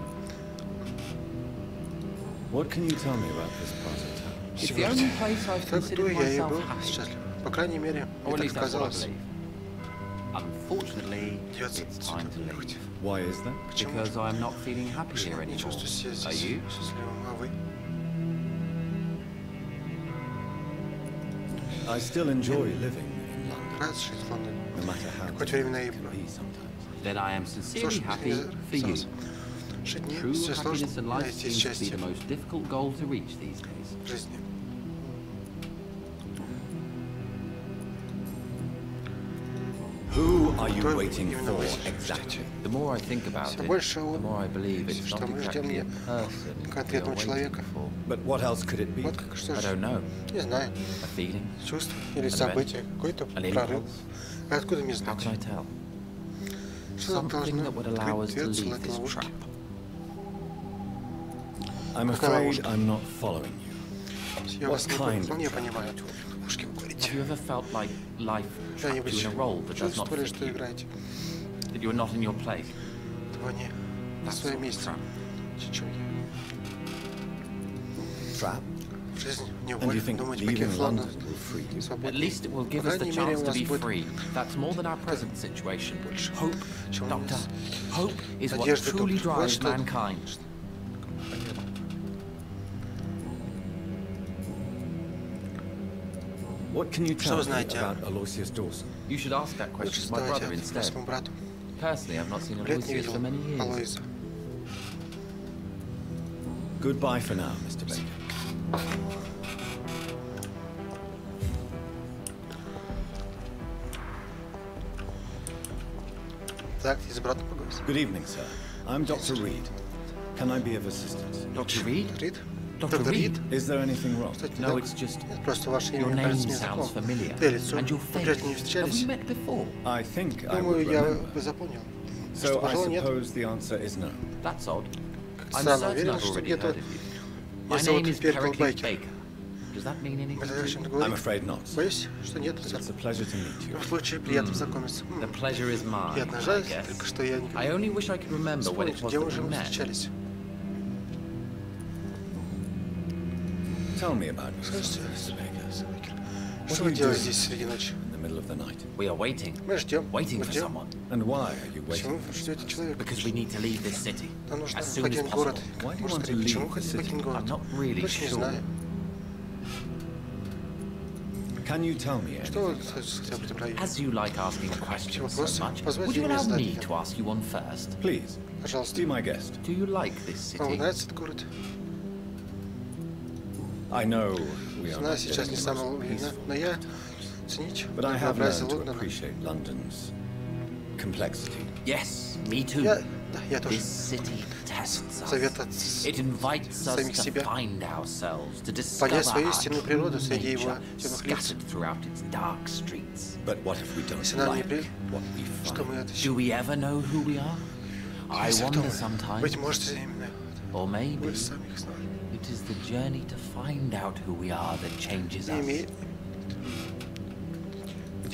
Speaker 2: What can you tell me about this part of town?
Speaker 6: It's the only place I've
Speaker 1: Так
Speaker 6: considered
Speaker 1: кто я и
Speaker 6: myself
Speaker 1: был
Speaker 6: happy.
Speaker 1: счастлив. По крайней мере,
Speaker 6: Or
Speaker 1: мне
Speaker 6: at
Speaker 1: так
Speaker 6: least that's what I
Speaker 1: казалось.
Speaker 6: believe. Unfortunately,
Speaker 1: Придется
Speaker 6: it's time to
Speaker 1: отсюда
Speaker 6: leave.
Speaker 1: уехать.
Speaker 2: Why is that?
Speaker 1: Почему?
Speaker 6: Because I'm not feeling happy here
Speaker 1: Не
Speaker 6: anymore.
Speaker 1: чувствую себя
Speaker 6: Are
Speaker 1: здесь
Speaker 6: you?
Speaker 1: счастливым, а вы?
Speaker 2: I still enjoy living in London,
Speaker 1: Рад жить в Лондоне.
Speaker 2: no matter how
Speaker 1: Какое-то
Speaker 2: difficult
Speaker 1: время
Speaker 2: it can be sometimes.
Speaker 6: Then I am sincerely
Speaker 1: Слушай,
Speaker 6: happy for you.
Speaker 1: Жить не
Speaker 6: True
Speaker 1: все сложно
Speaker 6: happiness in life
Speaker 1: найти
Speaker 6: seems to be
Speaker 1: счастье
Speaker 6: the most difficult goal to reach these days.
Speaker 1: в жизни.
Speaker 2: Who are you
Speaker 1: Кто
Speaker 2: waiting
Speaker 1: именно
Speaker 2: for
Speaker 1: вы
Speaker 2: exactly?
Speaker 6: The more I think about
Speaker 1: Всё
Speaker 6: it,
Speaker 1: больше
Speaker 6: the more I believe it's
Speaker 1: что
Speaker 6: not
Speaker 1: мы ждем
Speaker 6: exactly a
Speaker 1: не
Speaker 6: person we are
Speaker 1: конкретного
Speaker 6: waiting
Speaker 1: человека.
Speaker 6: for.
Speaker 2: But what else could it be?
Speaker 1: Вот как что
Speaker 6: I
Speaker 1: же,
Speaker 6: don't know.
Speaker 1: не знаю,
Speaker 6: A feeling?
Speaker 1: чувство или
Speaker 6: An event?
Speaker 1: событие, какой-то
Speaker 6: An
Speaker 1: прорыв.
Speaker 6: impulse?
Speaker 1: А откуда мне
Speaker 6: How
Speaker 1: знать?
Speaker 6: can I tell?
Speaker 1: Что нам
Speaker 6: Something
Speaker 1: должно
Speaker 6: that would allow us to
Speaker 1: открыть дверцу
Speaker 6: leave
Speaker 1: в этой
Speaker 6: this
Speaker 1: ловушке?
Speaker 6: trap.
Speaker 2: I'm
Speaker 1: Какая
Speaker 2: afraid
Speaker 1: ловушка?
Speaker 2: I'm not following you.
Speaker 1: Я вас не
Speaker 2: What kind
Speaker 1: вполне
Speaker 2: of
Speaker 1: понимаю. Ловушки вы говорите.
Speaker 6: Have you ever felt like life trapped
Speaker 1: Когда-нибудь
Speaker 6: you in a role that does not
Speaker 1: чувствовали,
Speaker 6: fit
Speaker 1: что
Speaker 6: you?
Speaker 1: играете?
Speaker 6: That you are not in your place?
Speaker 1: Вы не на
Speaker 6: That
Speaker 1: своем
Speaker 6: sort of
Speaker 1: месте.
Speaker 6: trap.
Speaker 1: Чем я?
Speaker 2: Trap?
Speaker 1: В жизни не
Speaker 2: And you
Speaker 1: воль.
Speaker 2: think
Speaker 1: Думаете,
Speaker 2: leaving
Speaker 1: покинув Лондон
Speaker 2: London will free you?
Speaker 6: At
Speaker 1: свободно.
Speaker 6: least it will give
Speaker 1: По
Speaker 6: us the
Speaker 1: крайней мере,
Speaker 6: chance
Speaker 1: у
Speaker 6: to
Speaker 1: вас
Speaker 6: be
Speaker 1: будет
Speaker 6: free. That's more than our present situation. Hope,
Speaker 1: чем у
Speaker 6: Doctor,
Speaker 1: нас.
Speaker 6: hope is what
Speaker 1: Надежда,
Speaker 6: truly
Speaker 1: доктор. Вот
Speaker 6: drives
Speaker 1: что-
Speaker 6: mankind.
Speaker 2: What can you
Speaker 1: Что
Speaker 2: tell
Speaker 1: вы
Speaker 2: me
Speaker 1: знаете, а?
Speaker 2: about Aloysius Dawson?
Speaker 6: You should ask that
Speaker 1: Лучше
Speaker 6: question to my brother
Speaker 1: задавайте
Speaker 6: instead.
Speaker 1: своему брату.
Speaker 6: Personally, I've not seen
Speaker 1: Лет не
Speaker 6: Aloysius
Speaker 1: видел
Speaker 6: for many years.
Speaker 1: Алоиза.
Speaker 2: Goodbye for now, Mr. Baker.
Speaker 1: Так, и с братом поговорить.
Speaker 2: Good evening, sir. I'm Dr. Reed. Can I be of assistance?
Speaker 6: Dr. Reed?
Speaker 1: Рид?
Speaker 6: Dr.
Speaker 1: Доктор
Speaker 6: Reed?
Speaker 1: Рид?
Speaker 2: Is there anything wrong?
Speaker 1: Кстати,
Speaker 6: No,
Speaker 1: да.
Speaker 6: it's just
Speaker 1: Нет, просто ваше
Speaker 6: your
Speaker 1: имя
Speaker 6: name
Speaker 1: кажется мне
Speaker 6: sounds
Speaker 1: знакомым.
Speaker 6: familiar.
Speaker 1: Да, лицо.
Speaker 6: And your
Speaker 1: Мы прежде не
Speaker 6: face. Have
Speaker 1: встречались.
Speaker 6: we met before?
Speaker 2: I think I
Speaker 1: Думаю,
Speaker 2: would
Speaker 1: я
Speaker 2: remember.
Speaker 1: бы запомнил.
Speaker 2: So
Speaker 1: Что,
Speaker 2: I
Speaker 1: пожалуй, нет.
Speaker 2: suppose the answer is no.
Speaker 6: That's odd.
Speaker 1: Как-то
Speaker 6: I'm
Speaker 1: странно,
Speaker 6: certain
Speaker 1: уверен,
Speaker 6: I've
Speaker 1: что
Speaker 6: already
Speaker 1: где-то
Speaker 6: heard of you.
Speaker 1: я
Speaker 6: My
Speaker 1: зовут
Speaker 6: name is
Speaker 1: Перкл
Speaker 6: Pericles
Speaker 1: Бейкер.
Speaker 6: Baker. Does that mean anything
Speaker 1: Это
Speaker 6: to
Speaker 1: о
Speaker 6: you?
Speaker 1: чем-то
Speaker 2: I'm
Speaker 1: говорит?
Speaker 2: afraid not.
Speaker 1: Боюсь, что нет.
Speaker 2: It's a pleasure to meet
Speaker 1: В
Speaker 2: you.
Speaker 1: любом случае, приятно познакомиться.
Speaker 6: The pleasure is mine,
Speaker 1: Приятно,
Speaker 6: I
Speaker 1: жаль,
Speaker 6: guess.
Speaker 1: только что я никогда
Speaker 6: I only wish I could remember
Speaker 1: не
Speaker 6: when
Speaker 1: вспомню,
Speaker 6: it was
Speaker 1: где
Speaker 6: that
Speaker 1: уже
Speaker 6: we
Speaker 1: мы
Speaker 6: met.
Speaker 1: встречались.
Speaker 2: Tell me about
Speaker 1: Слушайте,
Speaker 2: yourself, Mr. Baker.
Speaker 1: что
Speaker 2: What
Speaker 1: вы
Speaker 2: are you
Speaker 1: делаете
Speaker 2: doing
Speaker 1: здесь среди ночи?
Speaker 2: in the middle of the night?
Speaker 6: We are waiting.
Speaker 1: Мы ждем.
Speaker 6: Waiting
Speaker 1: Мы
Speaker 6: for
Speaker 1: ждем.
Speaker 6: someone.
Speaker 2: And why are you
Speaker 1: Почему
Speaker 2: waiting?
Speaker 1: вы ждете человека?
Speaker 6: Because we need to leave this city
Speaker 1: Нам нужно
Speaker 6: as soon as
Speaker 1: покинуть город.
Speaker 6: possible.
Speaker 2: Why do you
Speaker 1: Может,
Speaker 2: want to
Speaker 1: скорее, почему
Speaker 2: leave the
Speaker 1: хотите
Speaker 2: city?
Speaker 1: покинуть город?
Speaker 6: I'm not really
Speaker 1: Точно не
Speaker 6: sure.
Speaker 1: знаю.
Speaker 2: Can you tell me
Speaker 1: Что вы
Speaker 2: anything?
Speaker 1: хотите быть правильно?
Speaker 6: As you like asking questions so
Speaker 1: Вопросы?
Speaker 6: much,
Speaker 1: Позвольте
Speaker 6: would you
Speaker 1: мне
Speaker 6: allow
Speaker 1: задать
Speaker 6: me
Speaker 1: их.
Speaker 6: to ask you one first?
Speaker 2: Please,
Speaker 1: Пожалуйста.
Speaker 2: be my guest.
Speaker 6: Do you like this
Speaker 1: Вам
Speaker 6: city?
Speaker 1: нравится этот город?
Speaker 2: I know we are
Speaker 1: Знаю,
Speaker 2: not
Speaker 1: сейчас
Speaker 2: living
Speaker 1: не
Speaker 2: the
Speaker 1: самое
Speaker 2: most
Speaker 1: время,
Speaker 2: peaceful
Speaker 1: но я
Speaker 2: times,
Speaker 1: ценить
Speaker 2: but I have
Speaker 1: разнообразие
Speaker 2: learned to
Speaker 1: Лондона.
Speaker 2: appreciate London's complexity.
Speaker 6: Yes, me too.
Speaker 1: Я тоже.
Speaker 6: This city tests us.
Speaker 1: Совет от
Speaker 6: It invites us
Speaker 1: самих
Speaker 6: to
Speaker 1: себя.
Speaker 6: find ourselves, to discover
Speaker 1: Понять свою
Speaker 6: our
Speaker 1: истинную
Speaker 6: true
Speaker 1: природу среди его
Speaker 6: nature,
Speaker 1: темных лиц.
Speaker 6: scattered throughout its dark streets.
Speaker 2: But what if we don't
Speaker 1: Если нам не
Speaker 2: like
Speaker 1: при...
Speaker 2: what we
Speaker 1: Что мы
Speaker 2: find?
Speaker 1: отыщем?
Speaker 6: Do we ever know who we are? I
Speaker 1: Если
Speaker 6: wonder
Speaker 1: кто мы?
Speaker 6: sometimes.
Speaker 1: Быть может, именно
Speaker 6: Or maybe
Speaker 1: вы сами их знали.
Speaker 6: it is the journey to find out who we are that changes
Speaker 1: Не
Speaker 6: us.
Speaker 1: имеет...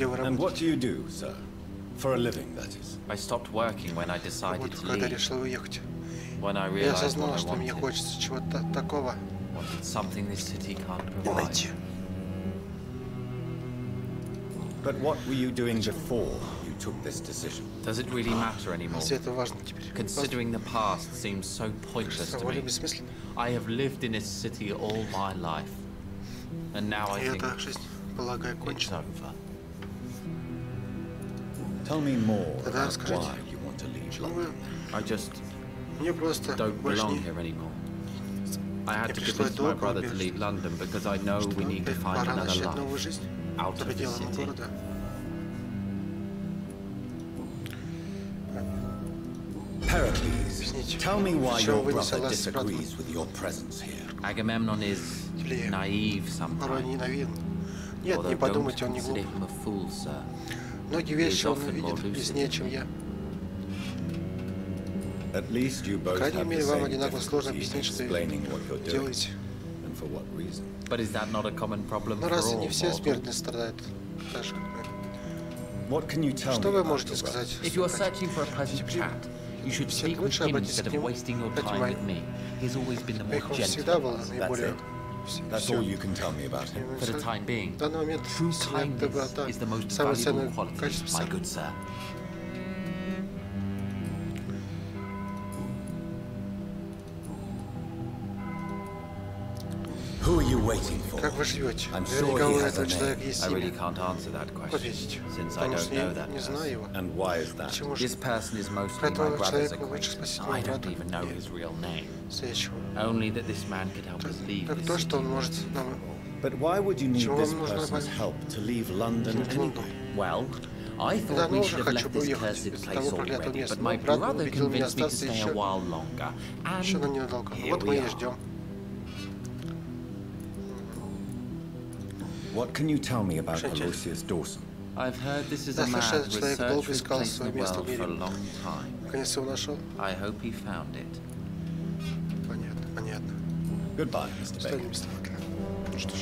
Speaker 1: Где вы
Speaker 2: And what
Speaker 1: работаете?
Speaker 2: do you do, sir? For a living, that is.
Speaker 6: I stopped working when I decided
Speaker 1: Вот
Speaker 6: to
Speaker 1: когда
Speaker 6: leave.
Speaker 1: решил уехать.
Speaker 6: When I
Speaker 1: Я
Speaker 6: realized
Speaker 1: осознал,
Speaker 6: what I
Speaker 1: что мне
Speaker 6: wanted.
Speaker 1: хочется чего-то такого.
Speaker 6: Wanted something this city can't
Speaker 1: И
Speaker 6: provide.
Speaker 1: найти.
Speaker 2: But what were you doing before you took this decision?
Speaker 6: Does it really matter anymore?
Speaker 1: Если это важно теперь.
Speaker 6: Considering the past seems so pointless to
Speaker 1: Довольно
Speaker 6: me.
Speaker 1: бессмысленно.
Speaker 6: I have lived in this city all my life. And now I
Speaker 1: И
Speaker 6: think
Speaker 1: эта жизнь, полагаю,
Speaker 6: it's
Speaker 1: кончена.
Speaker 6: over.
Speaker 2: Tell me more
Speaker 1: Тогда
Speaker 2: about
Speaker 1: расскажите.
Speaker 2: why you want to leave
Speaker 1: Ну,
Speaker 2: London.
Speaker 6: I just
Speaker 1: мне просто
Speaker 6: don't
Speaker 1: больше
Speaker 6: belong
Speaker 1: не...
Speaker 6: here anymore. I had
Speaker 1: Мне
Speaker 6: to
Speaker 1: пришлось
Speaker 6: convince my
Speaker 1: долго
Speaker 6: brother to
Speaker 1: убеждать,
Speaker 6: leave London because I know we need to find
Speaker 1: пора
Speaker 6: another
Speaker 1: начать новую
Speaker 6: life
Speaker 1: жизнь
Speaker 6: out
Speaker 1: за
Speaker 6: of the
Speaker 1: пределами
Speaker 6: city.
Speaker 1: города.
Speaker 2: Pericles, tell me why
Speaker 1: в чем
Speaker 2: your
Speaker 1: вы не
Speaker 2: brother
Speaker 1: согласны с братом?
Speaker 2: disagrees with your presence here.
Speaker 6: Agamemnon is
Speaker 1: Или
Speaker 6: naive
Speaker 1: порой
Speaker 6: sometimes.
Speaker 1: ненавиден. Нет,
Speaker 6: Although
Speaker 1: не
Speaker 6: don't
Speaker 1: подумайте, он не
Speaker 6: consider
Speaker 1: глуп.
Speaker 6: him a fool, sir.
Speaker 1: Многие
Speaker 6: He
Speaker 1: вещи
Speaker 6: is
Speaker 1: он
Speaker 6: often more
Speaker 1: видит
Speaker 6: lucid
Speaker 1: яснее,
Speaker 6: than
Speaker 1: чем
Speaker 6: me.
Speaker 1: я.
Speaker 2: At least you
Speaker 1: По
Speaker 2: both
Speaker 1: крайней
Speaker 2: have the
Speaker 1: мере, вам
Speaker 2: same
Speaker 1: одинаково сложно
Speaker 2: difficulty in
Speaker 1: объяснить, что
Speaker 2: explaining what you're doing
Speaker 1: делаете.
Speaker 2: and for what reason.
Speaker 6: But is that not a common problem
Speaker 1: Но
Speaker 6: for
Speaker 1: разве
Speaker 6: all
Speaker 1: не все смертные
Speaker 6: mortals?
Speaker 1: страдают так же, как мы?
Speaker 2: What can you tell
Speaker 1: Что
Speaker 2: me
Speaker 1: вы
Speaker 2: about
Speaker 1: можете
Speaker 2: your brother?
Speaker 1: сказать?
Speaker 6: If you are searching for a pleasant chat, you should speak with
Speaker 1: лучше
Speaker 6: him
Speaker 1: обратитесь
Speaker 6: instead
Speaker 1: к
Speaker 6: of
Speaker 1: нему.
Speaker 6: wasting your
Speaker 1: Кстати,
Speaker 6: time with me. He's always been the more
Speaker 1: Он всегда
Speaker 6: gentle.
Speaker 1: был наиболее...
Speaker 2: That's all you can tell me about him.
Speaker 6: For the time being,
Speaker 1: В данный момент
Speaker 6: true
Speaker 1: истинная
Speaker 6: kindness
Speaker 1: доброта
Speaker 6: is the most
Speaker 1: самое
Speaker 6: valuable
Speaker 1: ценное
Speaker 6: quality,
Speaker 1: качество.
Speaker 6: my good sir.
Speaker 2: Who are you waiting for?
Speaker 1: Как вы живете?
Speaker 2: I'm sure
Speaker 1: Наверняка
Speaker 2: he
Speaker 1: у
Speaker 2: has a
Speaker 1: этого человека
Speaker 2: name.
Speaker 1: есть
Speaker 6: I really
Speaker 1: имя.
Speaker 6: can't answer that question,
Speaker 1: Ответите.
Speaker 6: since I
Speaker 1: Потому
Speaker 6: don't
Speaker 1: что
Speaker 6: know
Speaker 1: я
Speaker 6: that
Speaker 1: не знаю
Speaker 6: person.
Speaker 1: его.
Speaker 2: And why is that?
Speaker 1: Почему
Speaker 6: This
Speaker 1: же
Speaker 6: person is mostly my
Speaker 1: этого
Speaker 6: brother's
Speaker 1: человека лучше
Speaker 6: acquaintance.
Speaker 1: спросить
Speaker 6: I
Speaker 1: моего
Speaker 6: don't
Speaker 1: брата?
Speaker 6: even know his real name.
Speaker 1: Следующего.
Speaker 6: Only that this man could help us leave
Speaker 1: Как
Speaker 6: this
Speaker 1: то, что
Speaker 6: city.
Speaker 1: он может нам...
Speaker 2: But why would you need
Speaker 1: Чего
Speaker 2: this
Speaker 1: вам нужно
Speaker 2: person's
Speaker 1: добавить?
Speaker 2: help to leave London anyway?
Speaker 6: Well, I
Speaker 1: Да,
Speaker 6: thought we
Speaker 1: ну
Speaker 6: should
Speaker 1: уже
Speaker 6: have
Speaker 1: хочу
Speaker 6: left this
Speaker 1: уехать
Speaker 6: cursed
Speaker 1: из
Speaker 6: place
Speaker 1: того проклятого
Speaker 6: already,
Speaker 1: места.
Speaker 6: but
Speaker 1: Мой
Speaker 6: my
Speaker 1: брат
Speaker 6: brother
Speaker 1: убедил меня
Speaker 6: convinced me to
Speaker 1: остаться
Speaker 6: stay a
Speaker 1: еще
Speaker 6: while longer,
Speaker 1: на
Speaker 6: and
Speaker 1: ненадолго.
Speaker 6: here
Speaker 1: Вот
Speaker 6: we
Speaker 1: мы и
Speaker 6: are.
Speaker 1: ждем.
Speaker 2: What can you tell me about
Speaker 1: Слушайте.
Speaker 2: Aloysius Dawson?
Speaker 6: I've heard this is
Speaker 1: Да,
Speaker 6: a man
Speaker 1: слушай,
Speaker 6: who
Speaker 1: человек
Speaker 6: has
Speaker 1: долго
Speaker 6: searched for his
Speaker 1: искал
Speaker 6: place in
Speaker 1: свое
Speaker 6: the
Speaker 1: место в
Speaker 6: world for a
Speaker 1: мире.
Speaker 6: long time.
Speaker 1: Наконец его нашел.
Speaker 6: I hope he found it.
Speaker 1: Понятно, понятно.
Speaker 2: Goodbye, Mr.
Speaker 1: Стали
Speaker 2: Baker.
Speaker 1: беспокойно. Ну что ж.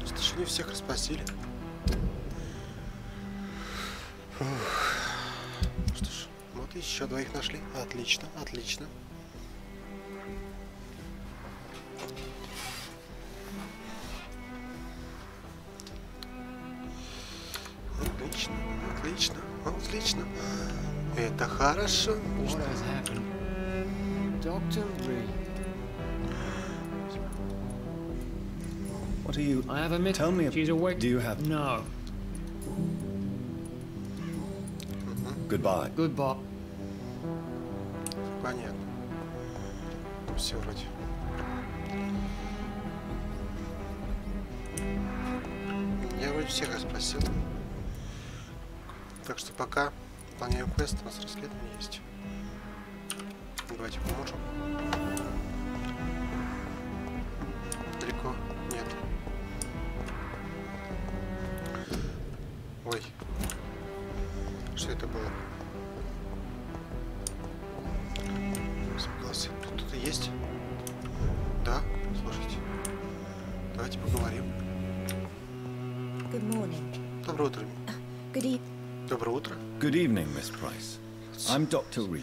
Speaker 1: Что ж, не всех распасили. Фух. Ну что ж, вот еще двоих нашли. Отлично, отлично. Отлично, отлично, отлично. Это хорошо.
Speaker 5: What has happened? Dr. Reed.
Speaker 2: What are you...
Speaker 5: I have a miss.
Speaker 2: Tell me...
Speaker 5: She's awake.
Speaker 2: Do you have...
Speaker 5: No.
Speaker 2: Goodbye.
Speaker 5: Goodbye.
Speaker 1: Понятно. Все вроде. Я вроде всех расспросил. Так что пока выполняем квест, у нас расследование есть. Давайте поможем. Далеко? Нет. Ой. Что это было? Испугался. Тут кто-то есть? Да? Слушайте. Давайте поговорим.
Speaker 7: Good morning.
Speaker 1: Доброе утро.
Speaker 7: Good evening.
Speaker 1: Доброе утро.
Speaker 2: Good evening, Miss Price. I'm Dr. Reed.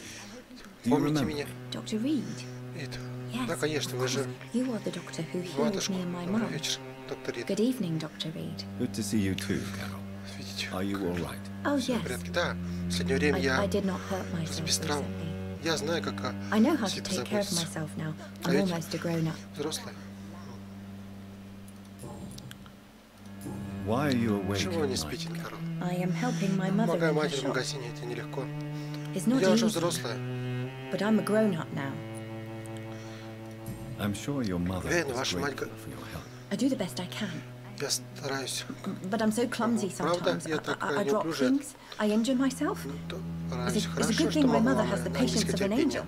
Speaker 2: Do you
Speaker 1: Помните
Speaker 2: remember?
Speaker 1: меня?
Speaker 7: Dr. Reed.
Speaker 1: Это.
Speaker 7: Yes.
Speaker 1: Да, конечно, вы же
Speaker 7: You are the doctor who healed
Speaker 1: матушка.
Speaker 7: me and my
Speaker 1: Добрый
Speaker 7: mum.
Speaker 1: вечер, доктор Рид.
Speaker 7: Good evening, Dr. Reed.
Speaker 2: Good to see you too, Carol.
Speaker 1: Видите?
Speaker 2: Are you all right?
Speaker 7: Oh,
Speaker 1: Все в
Speaker 7: yes.
Speaker 1: порядке. Да, в последнее время
Speaker 7: I
Speaker 1: я
Speaker 7: did not hurt myself
Speaker 1: без травм.
Speaker 7: recently.
Speaker 1: Я знаю, как
Speaker 7: I know how to
Speaker 1: себе
Speaker 7: take care of
Speaker 1: позаботиться.
Speaker 7: myself now.
Speaker 1: А
Speaker 7: I'm
Speaker 1: ведь
Speaker 7: almost a grown-up.
Speaker 1: взрослая.
Speaker 2: Why are you awake
Speaker 1: Чего вы не
Speaker 2: at
Speaker 1: спите,
Speaker 2: night?
Speaker 1: Карл?
Speaker 7: I am helping my mother
Speaker 1: Помогаю
Speaker 7: in her
Speaker 1: матери в
Speaker 7: shop.
Speaker 1: магазине, это нелегко.
Speaker 7: It's not
Speaker 1: Я уже
Speaker 7: easy,
Speaker 1: взрослая.
Speaker 7: but I'm a grown-up now.
Speaker 2: I'm sure your mother
Speaker 1: Уверен,
Speaker 2: is
Speaker 1: ваша мать...
Speaker 2: grateful for your help.
Speaker 7: I do the best I can,
Speaker 1: Я стараюсь.
Speaker 7: but I'm so clumsy
Speaker 1: Правда,
Speaker 7: sometimes.
Speaker 1: я так
Speaker 7: I drop
Speaker 1: неуклюжая.
Speaker 7: things, I injure myself.
Speaker 1: Ну, то
Speaker 7: It's
Speaker 1: стараюсь.
Speaker 7: a
Speaker 1: Хорошо,
Speaker 7: good
Speaker 1: что
Speaker 7: thing my
Speaker 1: мама
Speaker 7: mother has the
Speaker 1: на
Speaker 7: patience of an
Speaker 1: низкотерпение.
Speaker 7: angel.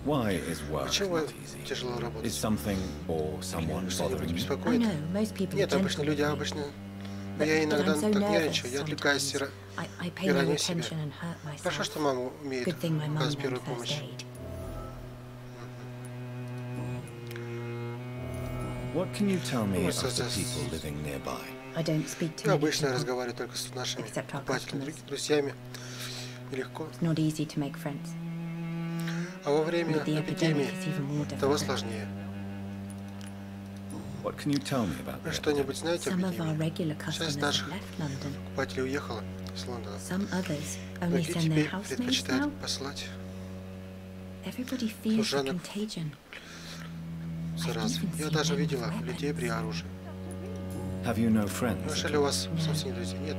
Speaker 2: Why is work
Speaker 1: Почему
Speaker 2: not easy?
Speaker 1: тяжело
Speaker 2: Is
Speaker 1: работать?
Speaker 2: something or someone
Speaker 1: Что-нибудь
Speaker 2: bothering you?
Speaker 7: I
Speaker 1: беспокоит?
Speaker 7: know, most people are
Speaker 1: Нет,
Speaker 7: gentle
Speaker 1: обычно люди
Speaker 7: with me,
Speaker 1: обычно... Но я
Speaker 7: but
Speaker 1: иногда
Speaker 7: I'm so
Speaker 1: так
Speaker 7: nervous
Speaker 1: нервничаю, я отвлекаюсь
Speaker 7: sometimes. I pay
Speaker 1: и
Speaker 7: no
Speaker 1: раню себя.
Speaker 7: attention and hurt myself.
Speaker 1: Хорошо, что мама умеет
Speaker 7: Good thing my mum
Speaker 1: оказать
Speaker 7: learned
Speaker 1: первую
Speaker 7: first
Speaker 1: помощь.
Speaker 7: aid.
Speaker 2: What can you tell me of the people living nearby?
Speaker 7: I don't speak to
Speaker 1: Я
Speaker 7: many
Speaker 1: обычно
Speaker 7: people.
Speaker 1: разговариваю только с нашими
Speaker 7: Except our
Speaker 1: покупателями,
Speaker 7: customers.
Speaker 1: друзьями. Нелегко.
Speaker 7: It's not easy to make friends.
Speaker 1: А во время
Speaker 7: With the
Speaker 1: эпидемии
Speaker 7: epidemic, it's even more
Speaker 1: того
Speaker 7: difficult.
Speaker 1: сложнее.
Speaker 2: What can you tell me about
Speaker 1: Вы
Speaker 2: the
Speaker 1: что-нибудь знаете об
Speaker 7: Some of our
Speaker 1: эпидемии?
Speaker 7: regular
Speaker 1: Часть
Speaker 7: customers have
Speaker 1: наших
Speaker 7: left London.
Speaker 1: покупателей уехала из Лондона.
Speaker 7: Some others only
Speaker 1: Многие
Speaker 7: send their
Speaker 1: теперь
Speaker 7: housemaids
Speaker 1: предпочитают
Speaker 7: now.
Speaker 1: послать
Speaker 7: Everybody feels the
Speaker 1: служанок
Speaker 7: contagion.
Speaker 1: заразу. Я даже видела людей при оружии.
Speaker 2: Have you no friends?
Speaker 1: Неужели у вас совсем друзей? Нет.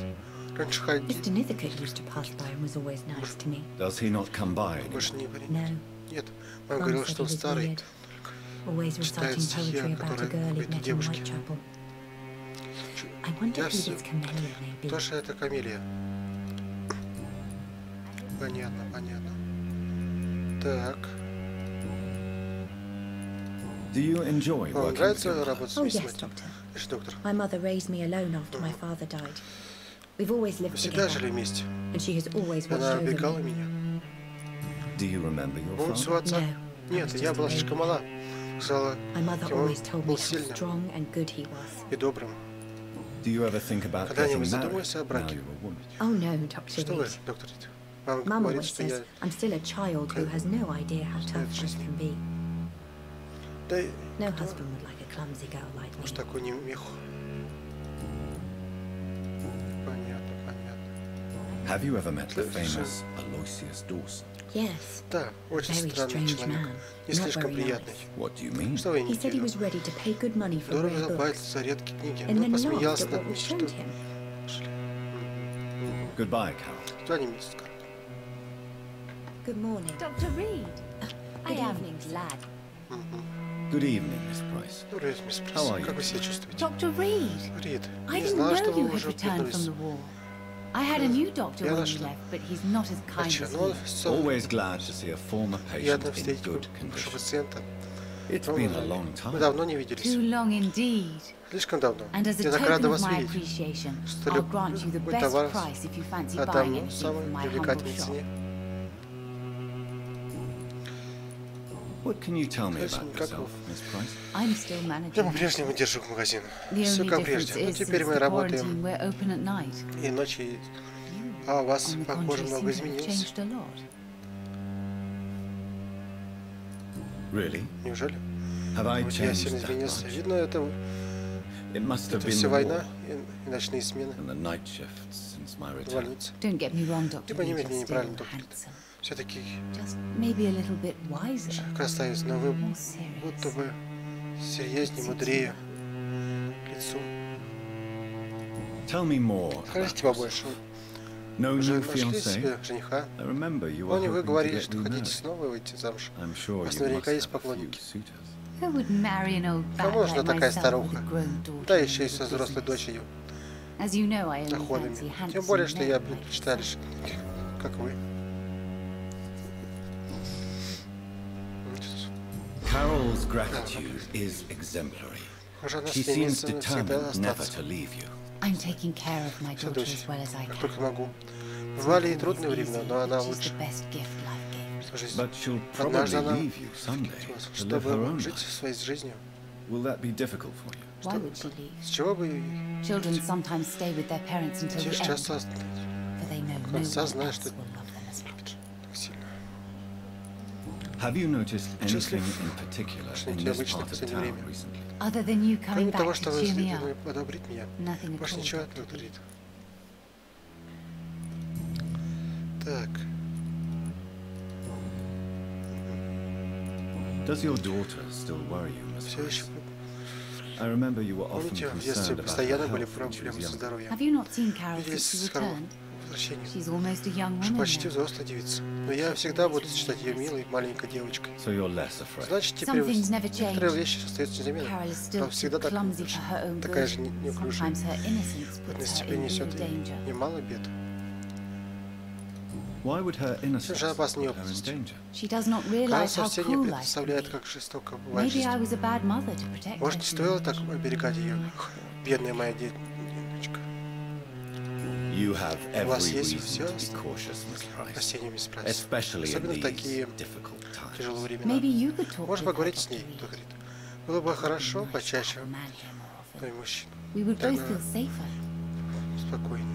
Speaker 1: Раньше ходили.
Speaker 7: Mr. Nithicut used to pass by and was always nice to me.
Speaker 2: Does he not come by anymore?
Speaker 1: Больше не говори.
Speaker 7: No,
Speaker 1: Нет. Мама
Speaker 7: Mum
Speaker 1: говорила,
Speaker 7: said
Speaker 1: что
Speaker 7: he
Speaker 1: он
Speaker 7: was
Speaker 1: старый.
Speaker 7: weird, always
Speaker 1: читает
Speaker 7: reciting
Speaker 1: стихи,
Speaker 7: poetry about a
Speaker 1: которые
Speaker 7: girl he'd
Speaker 1: какой-то
Speaker 7: met in
Speaker 1: девушке.
Speaker 7: Whitechapel. I wonder
Speaker 1: Я
Speaker 7: who
Speaker 1: все.
Speaker 7: this chameleon may be.
Speaker 1: Тоже это камелия. Понятно, понятно. Так.
Speaker 2: Do you enjoy
Speaker 1: Вам
Speaker 2: working with
Speaker 1: нравится
Speaker 2: your mother?
Speaker 1: работать с
Speaker 7: Oh
Speaker 1: миссис
Speaker 7: yes,
Speaker 1: Мэтью?
Speaker 7: Doctor.
Speaker 1: Ишь, доктор.
Speaker 7: My mother raised me alone after my father died. We've always
Speaker 1: Мы
Speaker 7: lived
Speaker 1: всегда жили
Speaker 7: together,
Speaker 1: вместе.
Speaker 7: and she has always watched
Speaker 1: Она
Speaker 7: over
Speaker 1: оберегала
Speaker 7: me.
Speaker 1: меня.
Speaker 2: Do you remember your
Speaker 1: Помните своего
Speaker 2: father?
Speaker 1: отца?
Speaker 7: No, I
Speaker 1: Нет,
Speaker 7: was
Speaker 1: я
Speaker 7: just
Speaker 1: была
Speaker 7: a
Speaker 1: слишком
Speaker 7: baby.
Speaker 1: мала. Сказала,
Speaker 7: My mother
Speaker 1: что он
Speaker 7: always told me
Speaker 1: был
Speaker 7: how
Speaker 1: сильным
Speaker 7: strong and good he was.
Speaker 1: и добрым.
Speaker 2: Do you ever think about
Speaker 1: Когда-нибудь
Speaker 2: getting married
Speaker 1: задумывайся о
Speaker 2: now
Speaker 1: браке?
Speaker 2: you're a woman?
Speaker 7: Oh no, Dr.
Speaker 1: Что вы,
Speaker 7: Reed.
Speaker 1: доктор Рид? Мама
Speaker 7: Mum
Speaker 1: говорит,
Speaker 7: always
Speaker 1: что я...
Speaker 7: says I'm still a child who has no idea how tough life
Speaker 1: жизни.
Speaker 7: can be.
Speaker 1: Да,
Speaker 7: No husband would like a clumsy girl like me.
Speaker 1: уж такой не мех. Понятно, понятно.
Speaker 2: Have you ever met the famous Aloysius Dawson?
Speaker 7: Yes.
Speaker 1: Да, очень
Speaker 7: Very
Speaker 1: странный
Speaker 7: strange
Speaker 1: человек.
Speaker 7: man.
Speaker 1: Не
Speaker 7: Not
Speaker 1: слишком
Speaker 7: very
Speaker 1: приятный.
Speaker 7: nice.
Speaker 2: What do you mean?
Speaker 1: Что вы
Speaker 7: He said he
Speaker 1: имеете?
Speaker 7: was ready to pay good money for
Speaker 1: Дорого
Speaker 7: rare
Speaker 1: заплатить
Speaker 7: books,
Speaker 1: за редкие книги.
Speaker 7: and
Speaker 1: Но
Speaker 7: then laughed
Speaker 1: посмеялся
Speaker 7: at
Speaker 1: над
Speaker 7: what we
Speaker 1: ним,
Speaker 7: showed
Speaker 1: что...
Speaker 7: him.
Speaker 2: Goodbye, Carol.
Speaker 1: Что они мне скажут?
Speaker 7: Good morning.
Speaker 8: Dr. Reed.
Speaker 7: Good
Speaker 8: I am
Speaker 7: evening,
Speaker 8: glad.
Speaker 2: Good evening, Miss Price.
Speaker 1: Добрый вечер, мисс
Speaker 2: How
Speaker 1: Пресс.
Speaker 2: are you?
Speaker 1: Как вы себя чувствуете?
Speaker 8: Dr. Reed.
Speaker 1: Рид,
Speaker 8: I
Speaker 1: не
Speaker 8: didn't
Speaker 1: знала, что
Speaker 8: know
Speaker 1: вы
Speaker 8: you had
Speaker 1: уже
Speaker 8: returned from
Speaker 1: вернулись.
Speaker 8: the war. I had a new doctor
Speaker 1: Я
Speaker 8: when you
Speaker 1: нашла.
Speaker 8: left, but he's not as kind
Speaker 1: Врача,
Speaker 8: as
Speaker 1: но он
Speaker 8: he.
Speaker 1: все
Speaker 2: Always glad to see a former
Speaker 1: приятно
Speaker 2: patient in
Speaker 1: встретить
Speaker 2: good
Speaker 1: вашего
Speaker 2: condition.
Speaker 1: пациента.
Speaker 2: It's
Speaker 1: Ну,
Speaker 2: been a long
Speaker 1: мы
Speaker 2: time.
Speaker 1: давно не
Speaker 8: Too
Speaker 1: виделись.
Speaker 8: long indeed.
Speaker 1: Слишком давно.
Speaker 8: And as a
Speaker 1: Я так
Speaker 8: token
Speaker 1: рада
Speaker 8: of
Speaker 1: вас
Speaker 8: my
Speaker 1: видеть.
Speaker 8: appreciation,
Speaker 1: Что
Speaker 8: I'll grant you the
Speaker 1: любой
Speaker 8: best
Speaker 1: товар
Speaker 8: price if you fancy buying
Speaker 1: отдам
Speaker 8: anything
Speaker 1: самой
Speaker 8: from my humble
Speaker 1: привлекательной
Speaker 8: shop.
Speaker 1: цене.
Speaker 2: What can you tell me
Speaker 1: Конечно,
Speaker 2: about
Speaker 1: как
Speaker 2: yourself, Miss Price?
Speaker 8: I'm still
Speaker 1: Я
Speaker 8: managing.
Speaker 1: по-прежнему держу магазин.
Speaker 8: The
Speaker 1: Все
Speaker 8: only
Speaker 1: как
Speaker 8: difference
Speaker 1: прежде. Но
Speaker 8: is,
Speaker 1: теперь
Speaker 8: since
Speaker 1: мы
Speaker 8: the
Speaker 1: работаем
Speaker 8: quarantine, we're open at night.
Speaker 1: и ночью. А у вас,
Speaker 8: On the
Speaker 1: похоже,
Speaker 8: contrary,
Speaker 1: много
Speaker 8: seems to have
Speaker 1: изменилось.
Speaker 8: changed a lot.
Speaker 2: Really?
Speaker 1: Неужели?
Speaker 2: Have I
Speaker 1: Вот я сильно
Speaker 2: changed that
Speaker 1: изменился.
Speaker 2: much?
Speaker 1: Видно, это
Speaker 2: It must have been
Speaker 1: все
Speaker 2: the
Speaker 1: война
Speaker 2: war
Speaker 1: и ночные смены.
Speaker 2: and the night shifts since my return.
Speaker 1: Больница.
Speaker 8: Don't get me wrong, Dr.
Speaker 1: Не
Speaker 8: Reed,
Speaker 1: понимайте
Speaker 8: you're
Speaker 1: меня
Speaker 8: still
Speaker 1: неправильно, доктор.
Speaker 8: handsome.
Speaker 1: Все-таки
Speaker 8: Just maybe a little bit wiser.
Speaker 1: красавец, но вы
Speaker 8: More serious.
Speaker 1: будто бы серьезнее, мудрее лицу.
Speaker 2: Tell me more about
Speaker 1: Расскажите
Speaker 2: yourself.
Speaker 1: побольше.
Speaker 2: No
Speaker 1: Уже
Speaker 2: new
Speaker 1: нашли
Speaker 2: fiancé?
Speaker 1: себе жениха?
Speaker 2: I remember you were
Speaker 1: Помню, вы
Speaker 2: hoping to
Speaker 1: говорили,
Speaker 2: get
Speaker 1: что
Speaker 2: remarried.
Speaker 1: хотите снова выйти замуж.
Speaker 2: I'm sure
Speaker 1: У вас
Speaker 2: you
Speaker 1: наверняка
Speaker 2: must
Speaker 1: есть
Speaker 2: have a few
Speaker 1: поклонники.
Speaker 2: suitors.
Speaker 8: Who would marry an old bat
Speaker 1: Кому нужна
Speaker 8: like
Speaker 1: такая
Speaker 8: myself with
Speaker 1: старуха?
Speaker 8: a grown daughter
Speaker 1: Да
Speaker 8: and
Speaker 1: еще и
Speaker 8: a
Speaker 1: со
Speaker 8: little
Speaker 1: взрослой
Speaker 8: business?
Speaker 1: дочерью,
Speaker 8: As you know, I only
Speaker 1: доходами.
Speaker 8: fancy handsome
Speaker 1: Тем более, что я
Speaker 8: men like
Speaker 1: предпочитаю
Speaker 8: yourself.
Speaker 1: лишь, как вы.
Speaker 2: Carol's gratitude is exemplary.
Speaker 1: Уже она
Speaker 2: She seems
Speaker 1: стремится навсегда
Speaker 2: determined never
Speaker 1: остаться.
Speaker 2: to leave you.
Speaker 8: I'm taking care of my
Speaker 1: Все,
Speaker 8: daughter
Speaker 1: дочь,
Speaker 8: as well as I
Speaker 1: как
Speaker 8: can.
Speaker 1: только могу.
Speaker 8: It's
Speaker 1: Бывали и
Speaker 8: not
Speaker 1: трудные
Speaker 8: always
Speaker 1: времена,
Speaker 8: easy,
Speaker 1: но она
Speaker 8: but she's
Speaker 1: лучше
Speaker 8: the best gift life gave me.
Speaker 1: жизнь.
Speaker 2: But she'll
Speaker 1: Однажды
Speaker 2: probably
Speaker 1: она
Speaker 2: leave you someday to live her
Speaker 1: чтобы
Speaker 2: own
Speaker 1: жить
Speaker 2: life.
Speaker 1: своей жизнью.
Speaker 2: Will that be difficult for you?
Speaker 8: Why would she leave?
Speaker 1: С чего бы
Speaker 8: Children sometimes stay with their parents until the
Speaker 1: дети
Speaker 8: end,
Speaker 1: часто
Speaker 8: for they know no
Speaker 1: конца
Speaker 8: one
Speaker 1: знают,
Speaker 8: else
Speaker 1: что
Speaker 8: will love them as much.
Speaker 1: так сильно?
Speaker 2: Have you noticed
Speaker 1: Счастлив,
Speaker 2: anything in particular
Speaker 1: что
Speaker 2: in
Speaker 1: тебе
Speaker 2: this
Speaker 1: обычно
Speaker 2: part
Speaker 1: в
Speaker 2: of
Speaker 1: последнее
Speaker 2: town
Speaker 1: время?
Speaker 2: recently?
Speaker 8: Other than you coming
Speaker 1: Кроме того,
Speaker 8: back
Speaker 1: что
Speaker 8: to
Speaker 1: вы
Speaker 8: cheer me
Speaker 1: решили
Speaker 8: up,
Speaker 1: одобрить меня,
Speaker 8: nothing at
Speaker 1: больше
Speaker 8: all,
Speaker 1: ничего,
Speaker 8: Dr.
Speaker 1: доктор
Speaker 8: Reed.
Speaker 1: Рид. Так,
Speaker 2: Does your daughter still worry you, Miss
Speaker 1: все еще,
Speaker 2: Price? I remember you were often
Speaker 1: помните, в детстве
Speaker 2: concerned about her
Speaker 1: постоянно были
Speaker 2: health when she
Speaker 1: проблемы
Speaker 2: was
Speaker 1: со
Speaker 2: young.
Speaker 1: здоровьем.
Speaker 8: Have you not seen Carol
Speaker 1: Виделись
Speaker 8: since she
Speaker 1: с Каролом
Speaker 8: returned?
Speaker 1: по возвращению.
Speaker 8: She's almost a young
Speaker 1: Уже
Speaker 8: woman
Speaker 1: почти
Speaker 8: now.
Speaker 1: взрослая девица. Но я всегда буду считать ее милой маленькой девочкой.
Speaker 2: So you're less afraid.
Speaker 1: Значит, теперь
Speaker 8: Some things never
Speaker 1: некоторые
Speaker 8: change.
Speaker 1: вещи остаются
Speaker 8: Carol
Speaker 1: неизменными.
Speaker 8: is still
Speaker 1: Она
Speaker 8: too
Speaker 1: всегда
Speaker 8: clumsy for her own
Speaker 1: такая
Speaker 8: good.
Speaker 1: же неуклюжая.
Speaker 8: Sometimes her innocence
Speaker 1: В
Speaker 8: puts her
Speaker 1: себе
Speaker 8: in real
Speaker 1: несет
Speaker 8: danger.
Speaker 1: немало бед.
Speaker 2: Why would her innocence
Speaker 1: же опасна
Speaker 2: put her in
Speaker 1: неопытность?
Speaker 2: danger?
Speaker 8: She does not
Speaker 1: Она
Speaker 8: realize how
Speaker 1: совсем не
Speaker 8: cruel life can
Speaker 1: представляет,
Speaker 8: be.
Speaker 1: как жестоко бывает
Speaker 8: Maybe I
Speaker 1: жизнь.
Speaker 8: was a bad mother to protect her.
Speaker 1: Может, не
Speaker 8: too
Speaker 1: стоило
Speaker 8: much.
Speaker 1: так оберегать ее, бедная моя девочка.
Speaker 2: You have
Speaker 1: У вас
Speaker 2: every
Speaker 1: есть
Speaker 2: reason
Speaker 1: все
Speaker 2: to be cautious, Miss Price.
Speaker 1: опасения, мисс Прайс.
Speaker 2: Especially in
Speaker 1: Особенно в
Speaker 2: these
Speaker 1: такие
Speaker 2: difficult times.
Speaker 1: тяжелые времена.
Speaker 8: Maybe you could talk
Speaker 1: Можно
Speaker 8: with her,
Speaker 1: поговорить с
Speaker 8: Dr.
Speaker 1: ней,
Speaker 8: Reed.
Speaker 1: доктор Рид. Было бы хорошо почаще той мужчина.
Speaker 8: We would both feel safer.
Speaker 1: Спокойнее.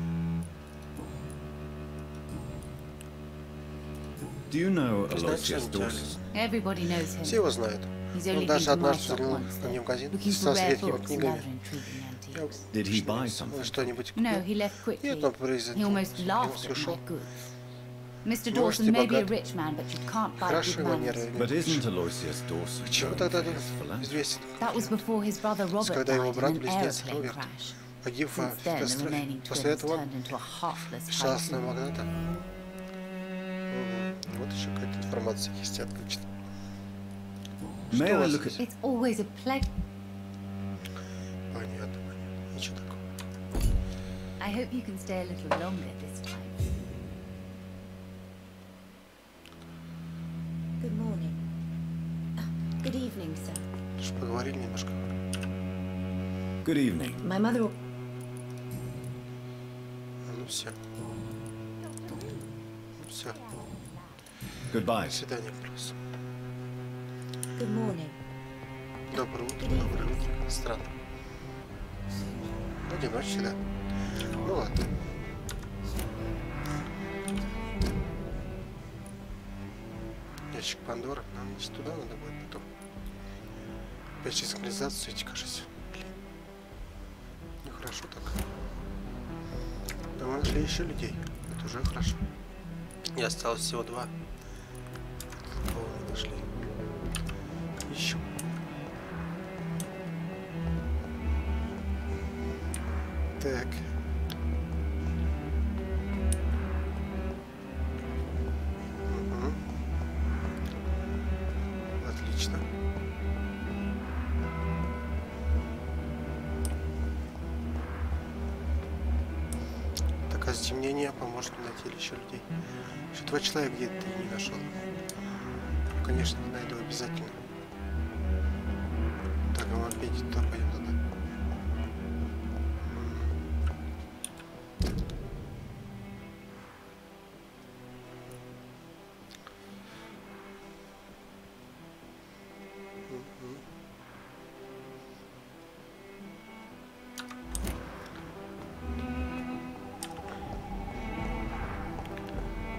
Speaker 2: Do you know Aloysius Dawson?
Speaker 8: Everybody knows him.
Speaker 1: Все его знают.
Speaker 8: He's
Speaker 1: Он
Speaker 8: only
Speaker 1: даже
Speaker 8: been to my
Speaker 1: однажды
Speaker 8: shop
Speaker 1: заглянул
Speaker 8: once,
Speaker 1: ко мне в
Speaker 8: though,
Speaker 1: магазин
Speaker 8: looking
Speaker 1: со
Speaker 8: for rare
Speaker 1: редкими
Speaker 8: books and
Speaker 1: книгами.
Speaker 8: other intriguing antiques.
Speaker 2: Did he buy something?
Speaker 1: Что-нибудь
Speaker 8: No,
Speaker 1: купил?
Speaker 8: he left quickly.
Speaker 1: Нет, он произвел.
Speaker 8: He almost laughed at my
Speaker 1: ушел.
Speaker 8: goods. Mr.
Speaker 1: Может,
Speaker 8: Dawson
Speaker 1: и
Speaker 8: may be a
Speaker 1: богат.
Speaker 8: rich man, but you can't buy
Speaker 1: Хорошо
Speaker 8: good
Speaker 1: его
Speaker 8: manners.
Speaker 1: нервы.
Speaker 2: But isn't Aloysius Dawson
Speaker 1: Почему
Speaker 2: known
Speaker 1: тогда
Speaker 2: for
Speaker 1: он
Speaker 2: his philanthropy?
Speaker 1: известен?
Speaker 8: That was before his brother Robert
Speaker 1: Когда его
Speaker 8: died in an
Speaker 1: брат-близнец
Speaker 8: airplane
Speaker 1: Роберт
Speaker 8: crash.
Speaker 1: погиб в
Speaker 8: Since then, the
Speaker 1: катастрофе.
Speaker 8: remaining
Speaker 1: После
Speaker 8: twins
Speaker 1: этого
Speaker 8: turned into a heartless
Speaker 1: шалостного
Speaker 8: tycoon.
Speaker 1: магната. Вот еще какая-то информация есть, отлично.
Speaker 2: May
Speaker 1: Что у
Speaker 2: I
Speaker 1: вас
Speaker 2: look
Speaker 1: здесь?
Speaker 2: at...
Speaker 8: It's always a pleasure.
Speaker 1: Понятно, понятно. Ничего такого.
Speaker 8: I hope you can stay a little longer this time.
Speaker 7: Good morning. Good evening, sir.
Speaker 1: Уж поговорили немножко.
Speaker 2: Good evening.
Speaker 7: My mother...
Speaker 1: Ну все. Ну все.
Speaker 2: Goodbye.
Speaker 1: До свидания, плюс.
Speaker 7: Good morning.
Speaker 1: Доброе утро, доброе утро. Странно. Вроде ночь всегда. Ну ладно. Ящик Пандоры. Нам не туда надо будет потом. Опять синхронизацию идти, кажется. Блин. Нехорошо так. Да мы нашли еще людей. Это уже хорошо. И осталось всего 2. Кого мы нашли? Ищем. Так. Угу. Отлично. Так, а затемнение поможет мне найти еще людей. Еще 2 человека где-то ты не нашел. Конечно, найду обязательно. Так, а мы опять туда пойдем туда.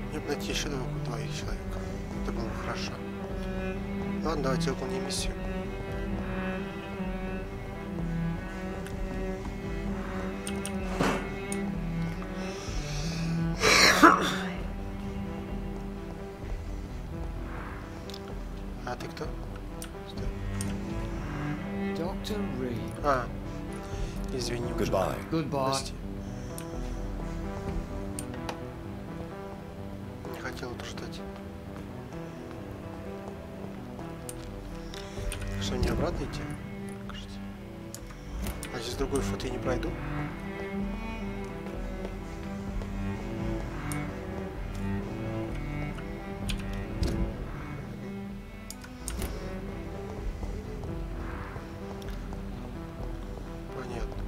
Speaker 1: Мне бы найти еще 2 человек. Это было бы хорошо. Ладно, давайте выполним миссию. А ты кто? Стой.
Speaker 5: Dr. Reed.
Speaker 1: А, извини. уже.
Speaker 2: Goodbye.
Speaker 5: Goodbye.
Speaker 1: Прости. Не хотел утруждать. Что, мне обратно идти? Покажите. А здесь другой фото я не пройду? Понятно.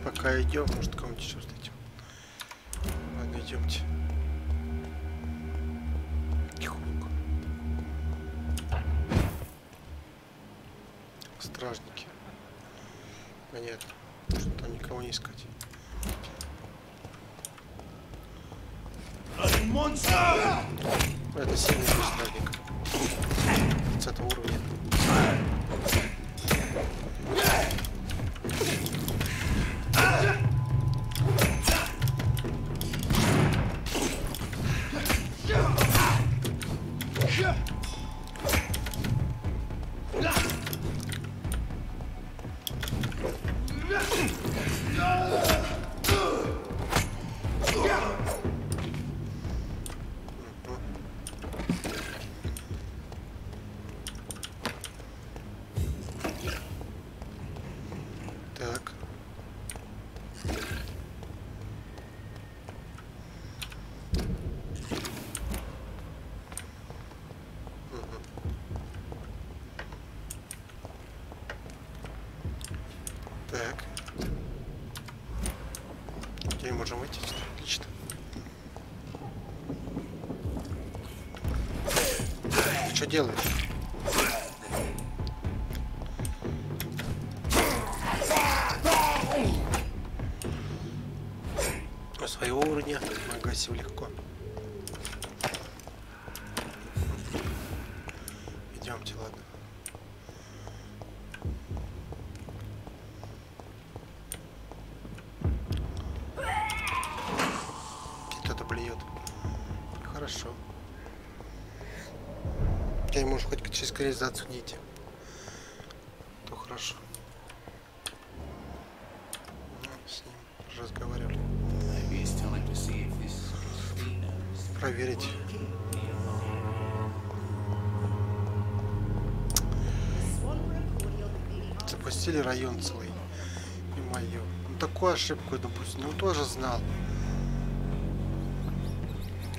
Speaker 1: Пока идем, может кого-нибудь еще встретим. Ладно, идемте. Тихонько. Стражники. Понятно. Что там никого не искать. Это сильный стражник. 30 уровня. Так. Так. Окей, можем выйти. Отлично. что делаешь? На своего уровня мы гасим легко. Идемте, ладно. Кто-то блюет. Хорошо. Я ему хоть через канализацию не идти. То хорошо. С ним разговаривали. Проверить. Запустили район целый. И мою. Ну такую ошибку я допустил. Ну тоже знал.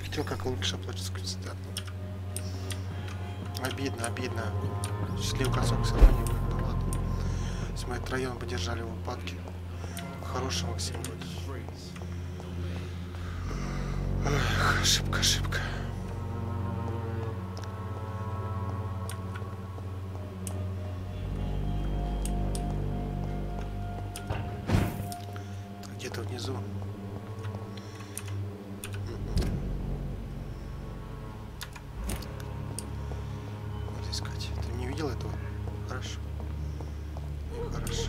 Speaker 1: Хотел как лучше оплачивать цитату. Обидно, обидно. Счастливый концов все равно не будет. Ну ладно. Если мы этот район бы держали в упадке, хороший Максим будет. Эх, ошибка, ошибка. Где-то внизу. Вот искать. Ты не видел этого? Хорошо. И хорошо.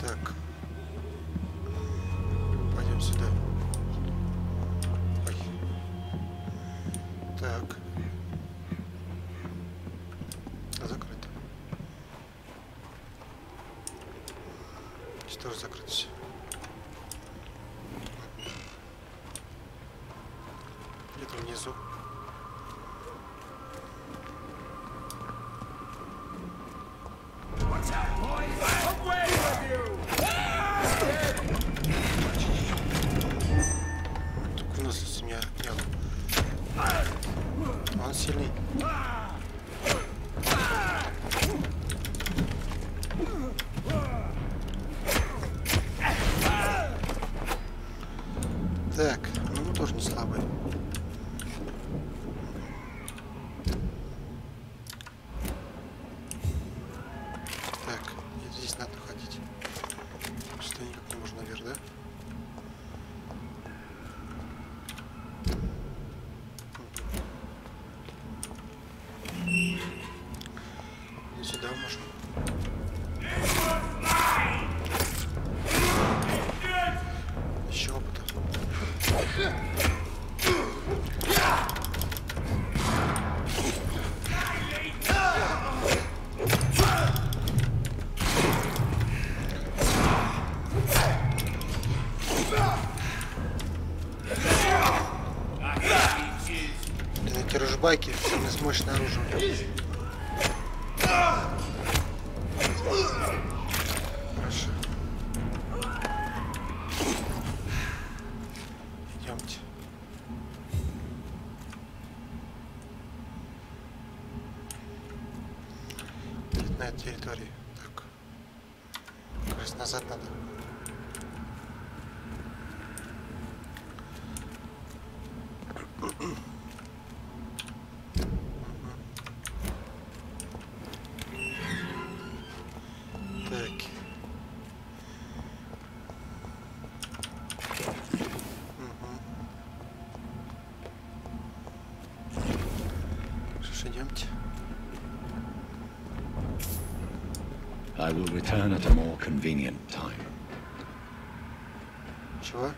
Speaker 1: Так. Пойдем сюда. Ой. Так. Закрыто. Что же закрыто все? Где-то внизу. Так у нас семья отнял. Он сильный. Так, ну мы тоже не слабые. Так, и здесь надо ходить. Что никак не можно наверх, да? И сюда можно. Еще опыта. Блин, эти ружбайки, самое мощное оружие. Хорошо. Идемте. Где-то на этой территории. Так. Как раз назад надо. Так. Что ж, идемте.
Speaker 2: I will return at a more convenient time.
Speaker 1: Чего?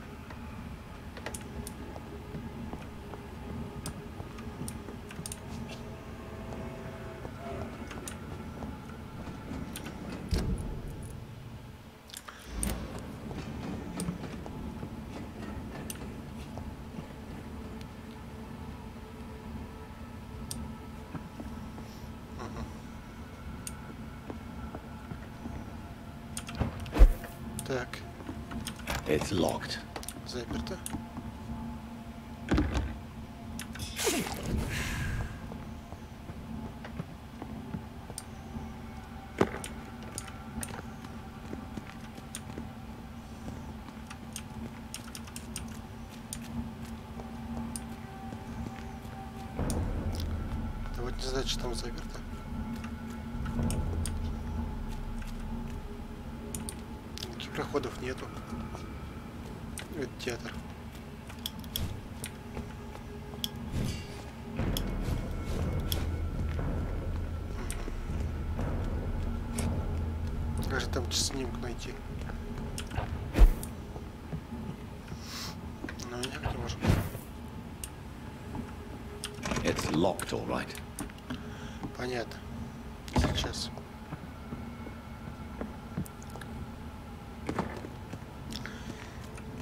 Speaker 1: Так,
Speaker 2: It's locked.
Speaker 1: заперто. сказать, что там заперто. Никаких проходов нету. Это театр. Как же там снимок найти? Но никак не можем.
Speaker 2: It's locked, all right.
Speaker 1: Понятно. Сейчас.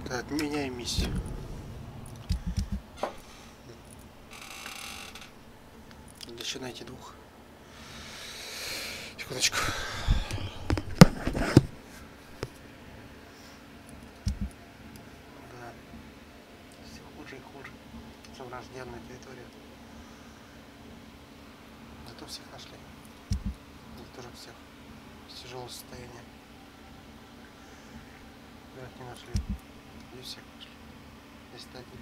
Speaker 1: Так, отменяем миссию. Надо еще найти двух. Секундочку. Да. Все хуже и хуже. Уже враждебная территория. Зато всех нашли. И тоже всех в тяжелом состоянии. Да, не нашли. И всех нашли. Здесь один.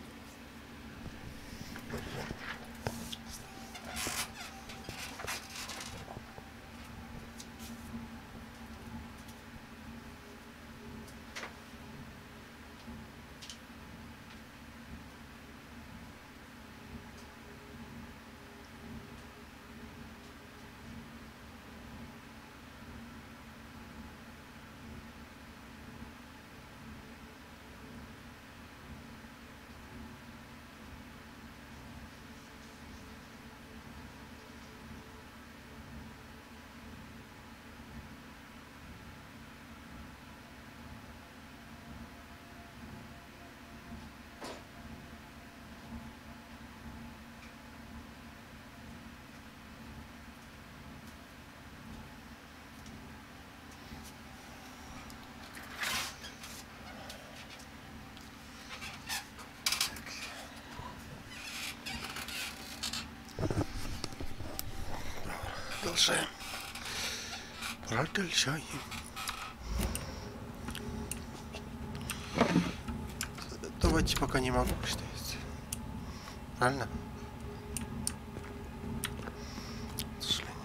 Speaker 1: Продолжаем. Продолжаем. Давайте пока не могу представить. Правильно? К сожалению.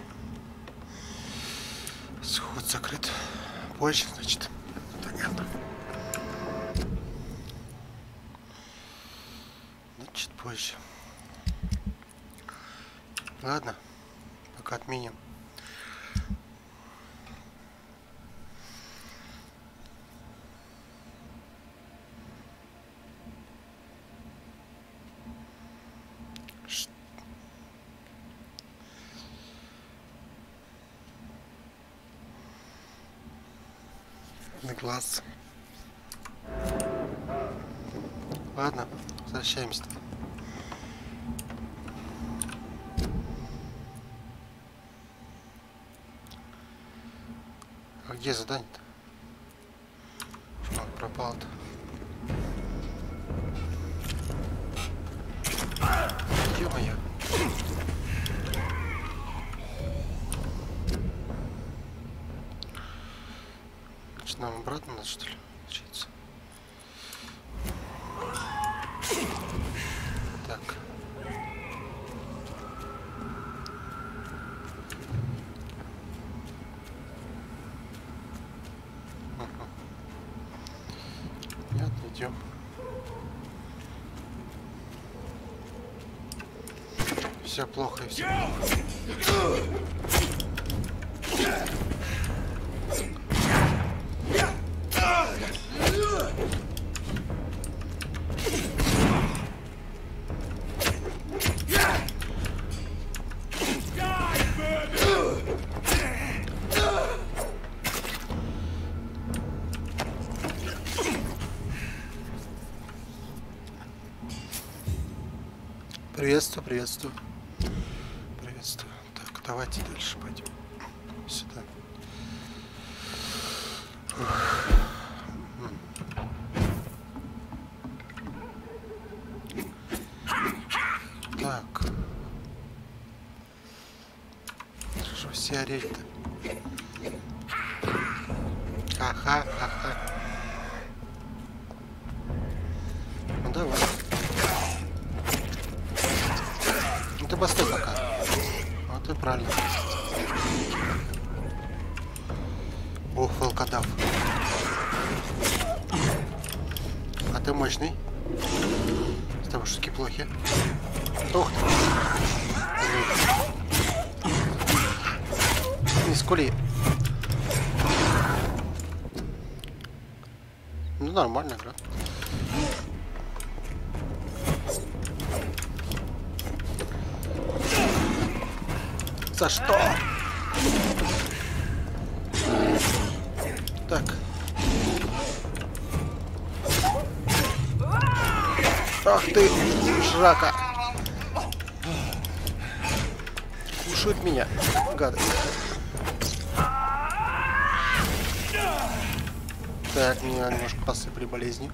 Speaker 1: Сход закрыт. Позже, значит. Понятно. Значит, позже. Ладно. Пока отменим. На глаз. Ладно, возвращаемся. А где задание-то? Что он пропал-то? Ё-моё. Значит, нам обратно надо, что ли, получается? Так. Понятно, идем. Все плохо и все плохо. Приветствую, приветствую. Приветствую. Так, давайте дальше пойдем. Сюда. Так. Что все орели-то? Ха-ха-ха-ха. Ну давай. Ну ты постой пока. Вот и правильно. Ох, волкодав. А ты мощный. С тобой шутки плохи. Ух ты. Не скули. Ну, нормально игра. За что? Так. Ах ты, жрака. Кушают меня, гады. Так, меня немножко посыпали болезнью.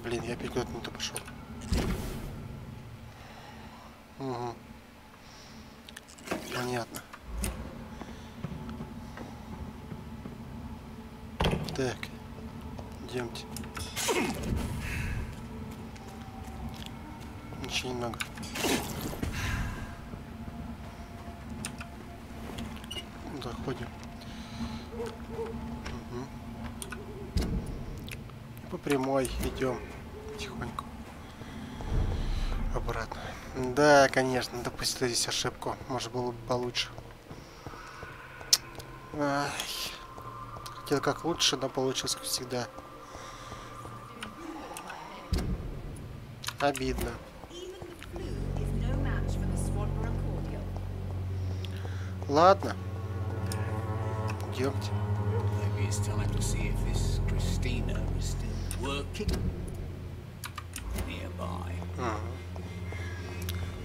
Speaker 1: Блин, я опять куда-то не то пошел. Угу. Понятно. Так, идемте. Еще немного. Заходим. Угу. По прямой идем потихоньку обратно. Да, конечно, допустил здесь ошибку. Может, было бы получше. Ай. Хотел как лучше, но получилось как всегда. Обидно. Ладно. Идемте.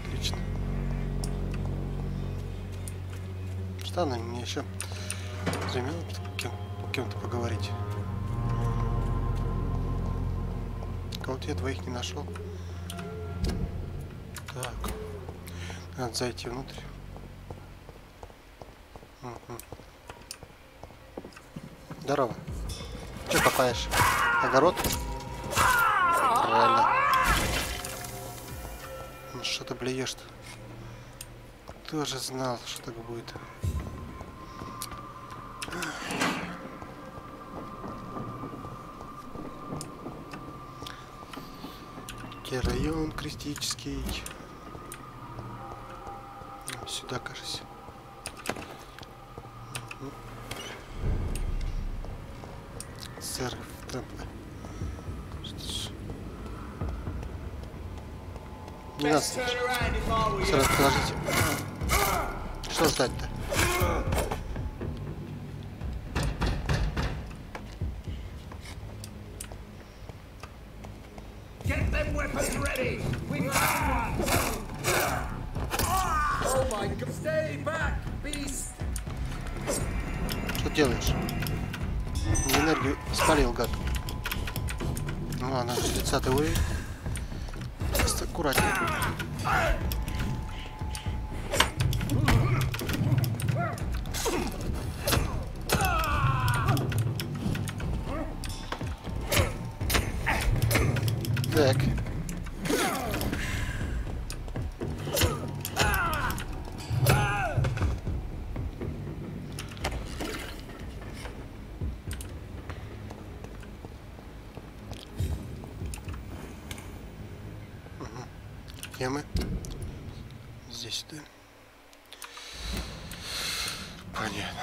Speaker 1: Отлично. Что она мне еще заменила кем-то поговорить? Кого-то я двоих не нашел. Так. Надо зайти внутрь. Угу. Здорово. Че копаешь? Огород? Правильно. Ну что ты блюешь-то? Тоже знал, что так будет. Район критический. Сюда, кажется. Сэр, не надо. Сэр, подождите. Что ждать-то? Что делаешь? Энергию спалил, гад. Ну ладно, 30-й уровень. Просто аккуратнее. Так. Где мы? Здесь, да? Понятно.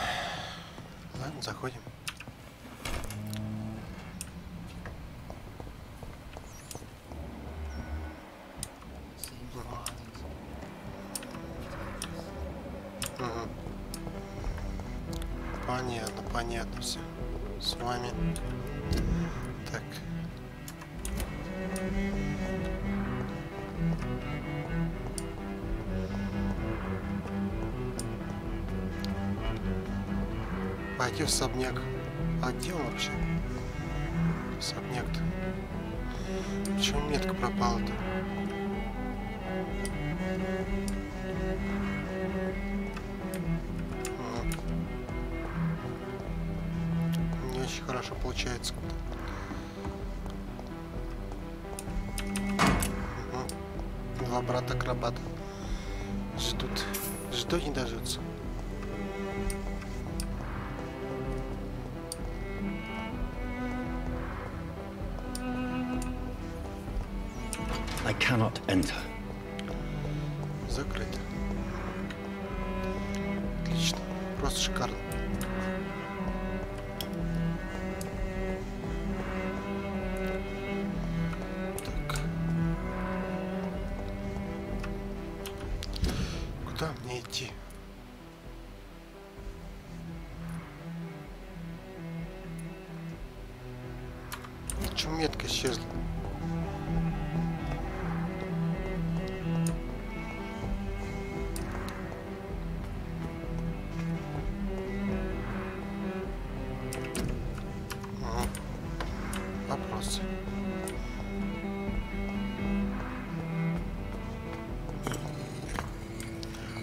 Speaker 1: Ладно, заходим. Угу. Понятно, понятно все. С вами. Так. Пойти в особняк. А где он вообще? Особняк-то. Почему метка пропала-то? Не очень хорошо. хорошо получается. Угу. Два брата-акробата. Ждут не дождутся.
Speaker 9: I cannot enter.
Speaker 1: Закрыто. Отлично. Просто шикарно. Так. Куда мне идти? Почему метка исчезла? Вопросы.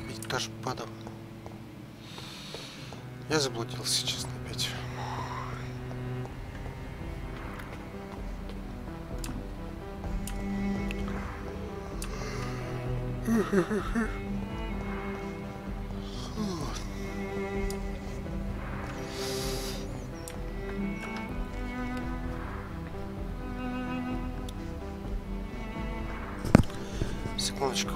Speaker 1: Ведь тоже падал. Я заблудился, честно, опять. Секундочку.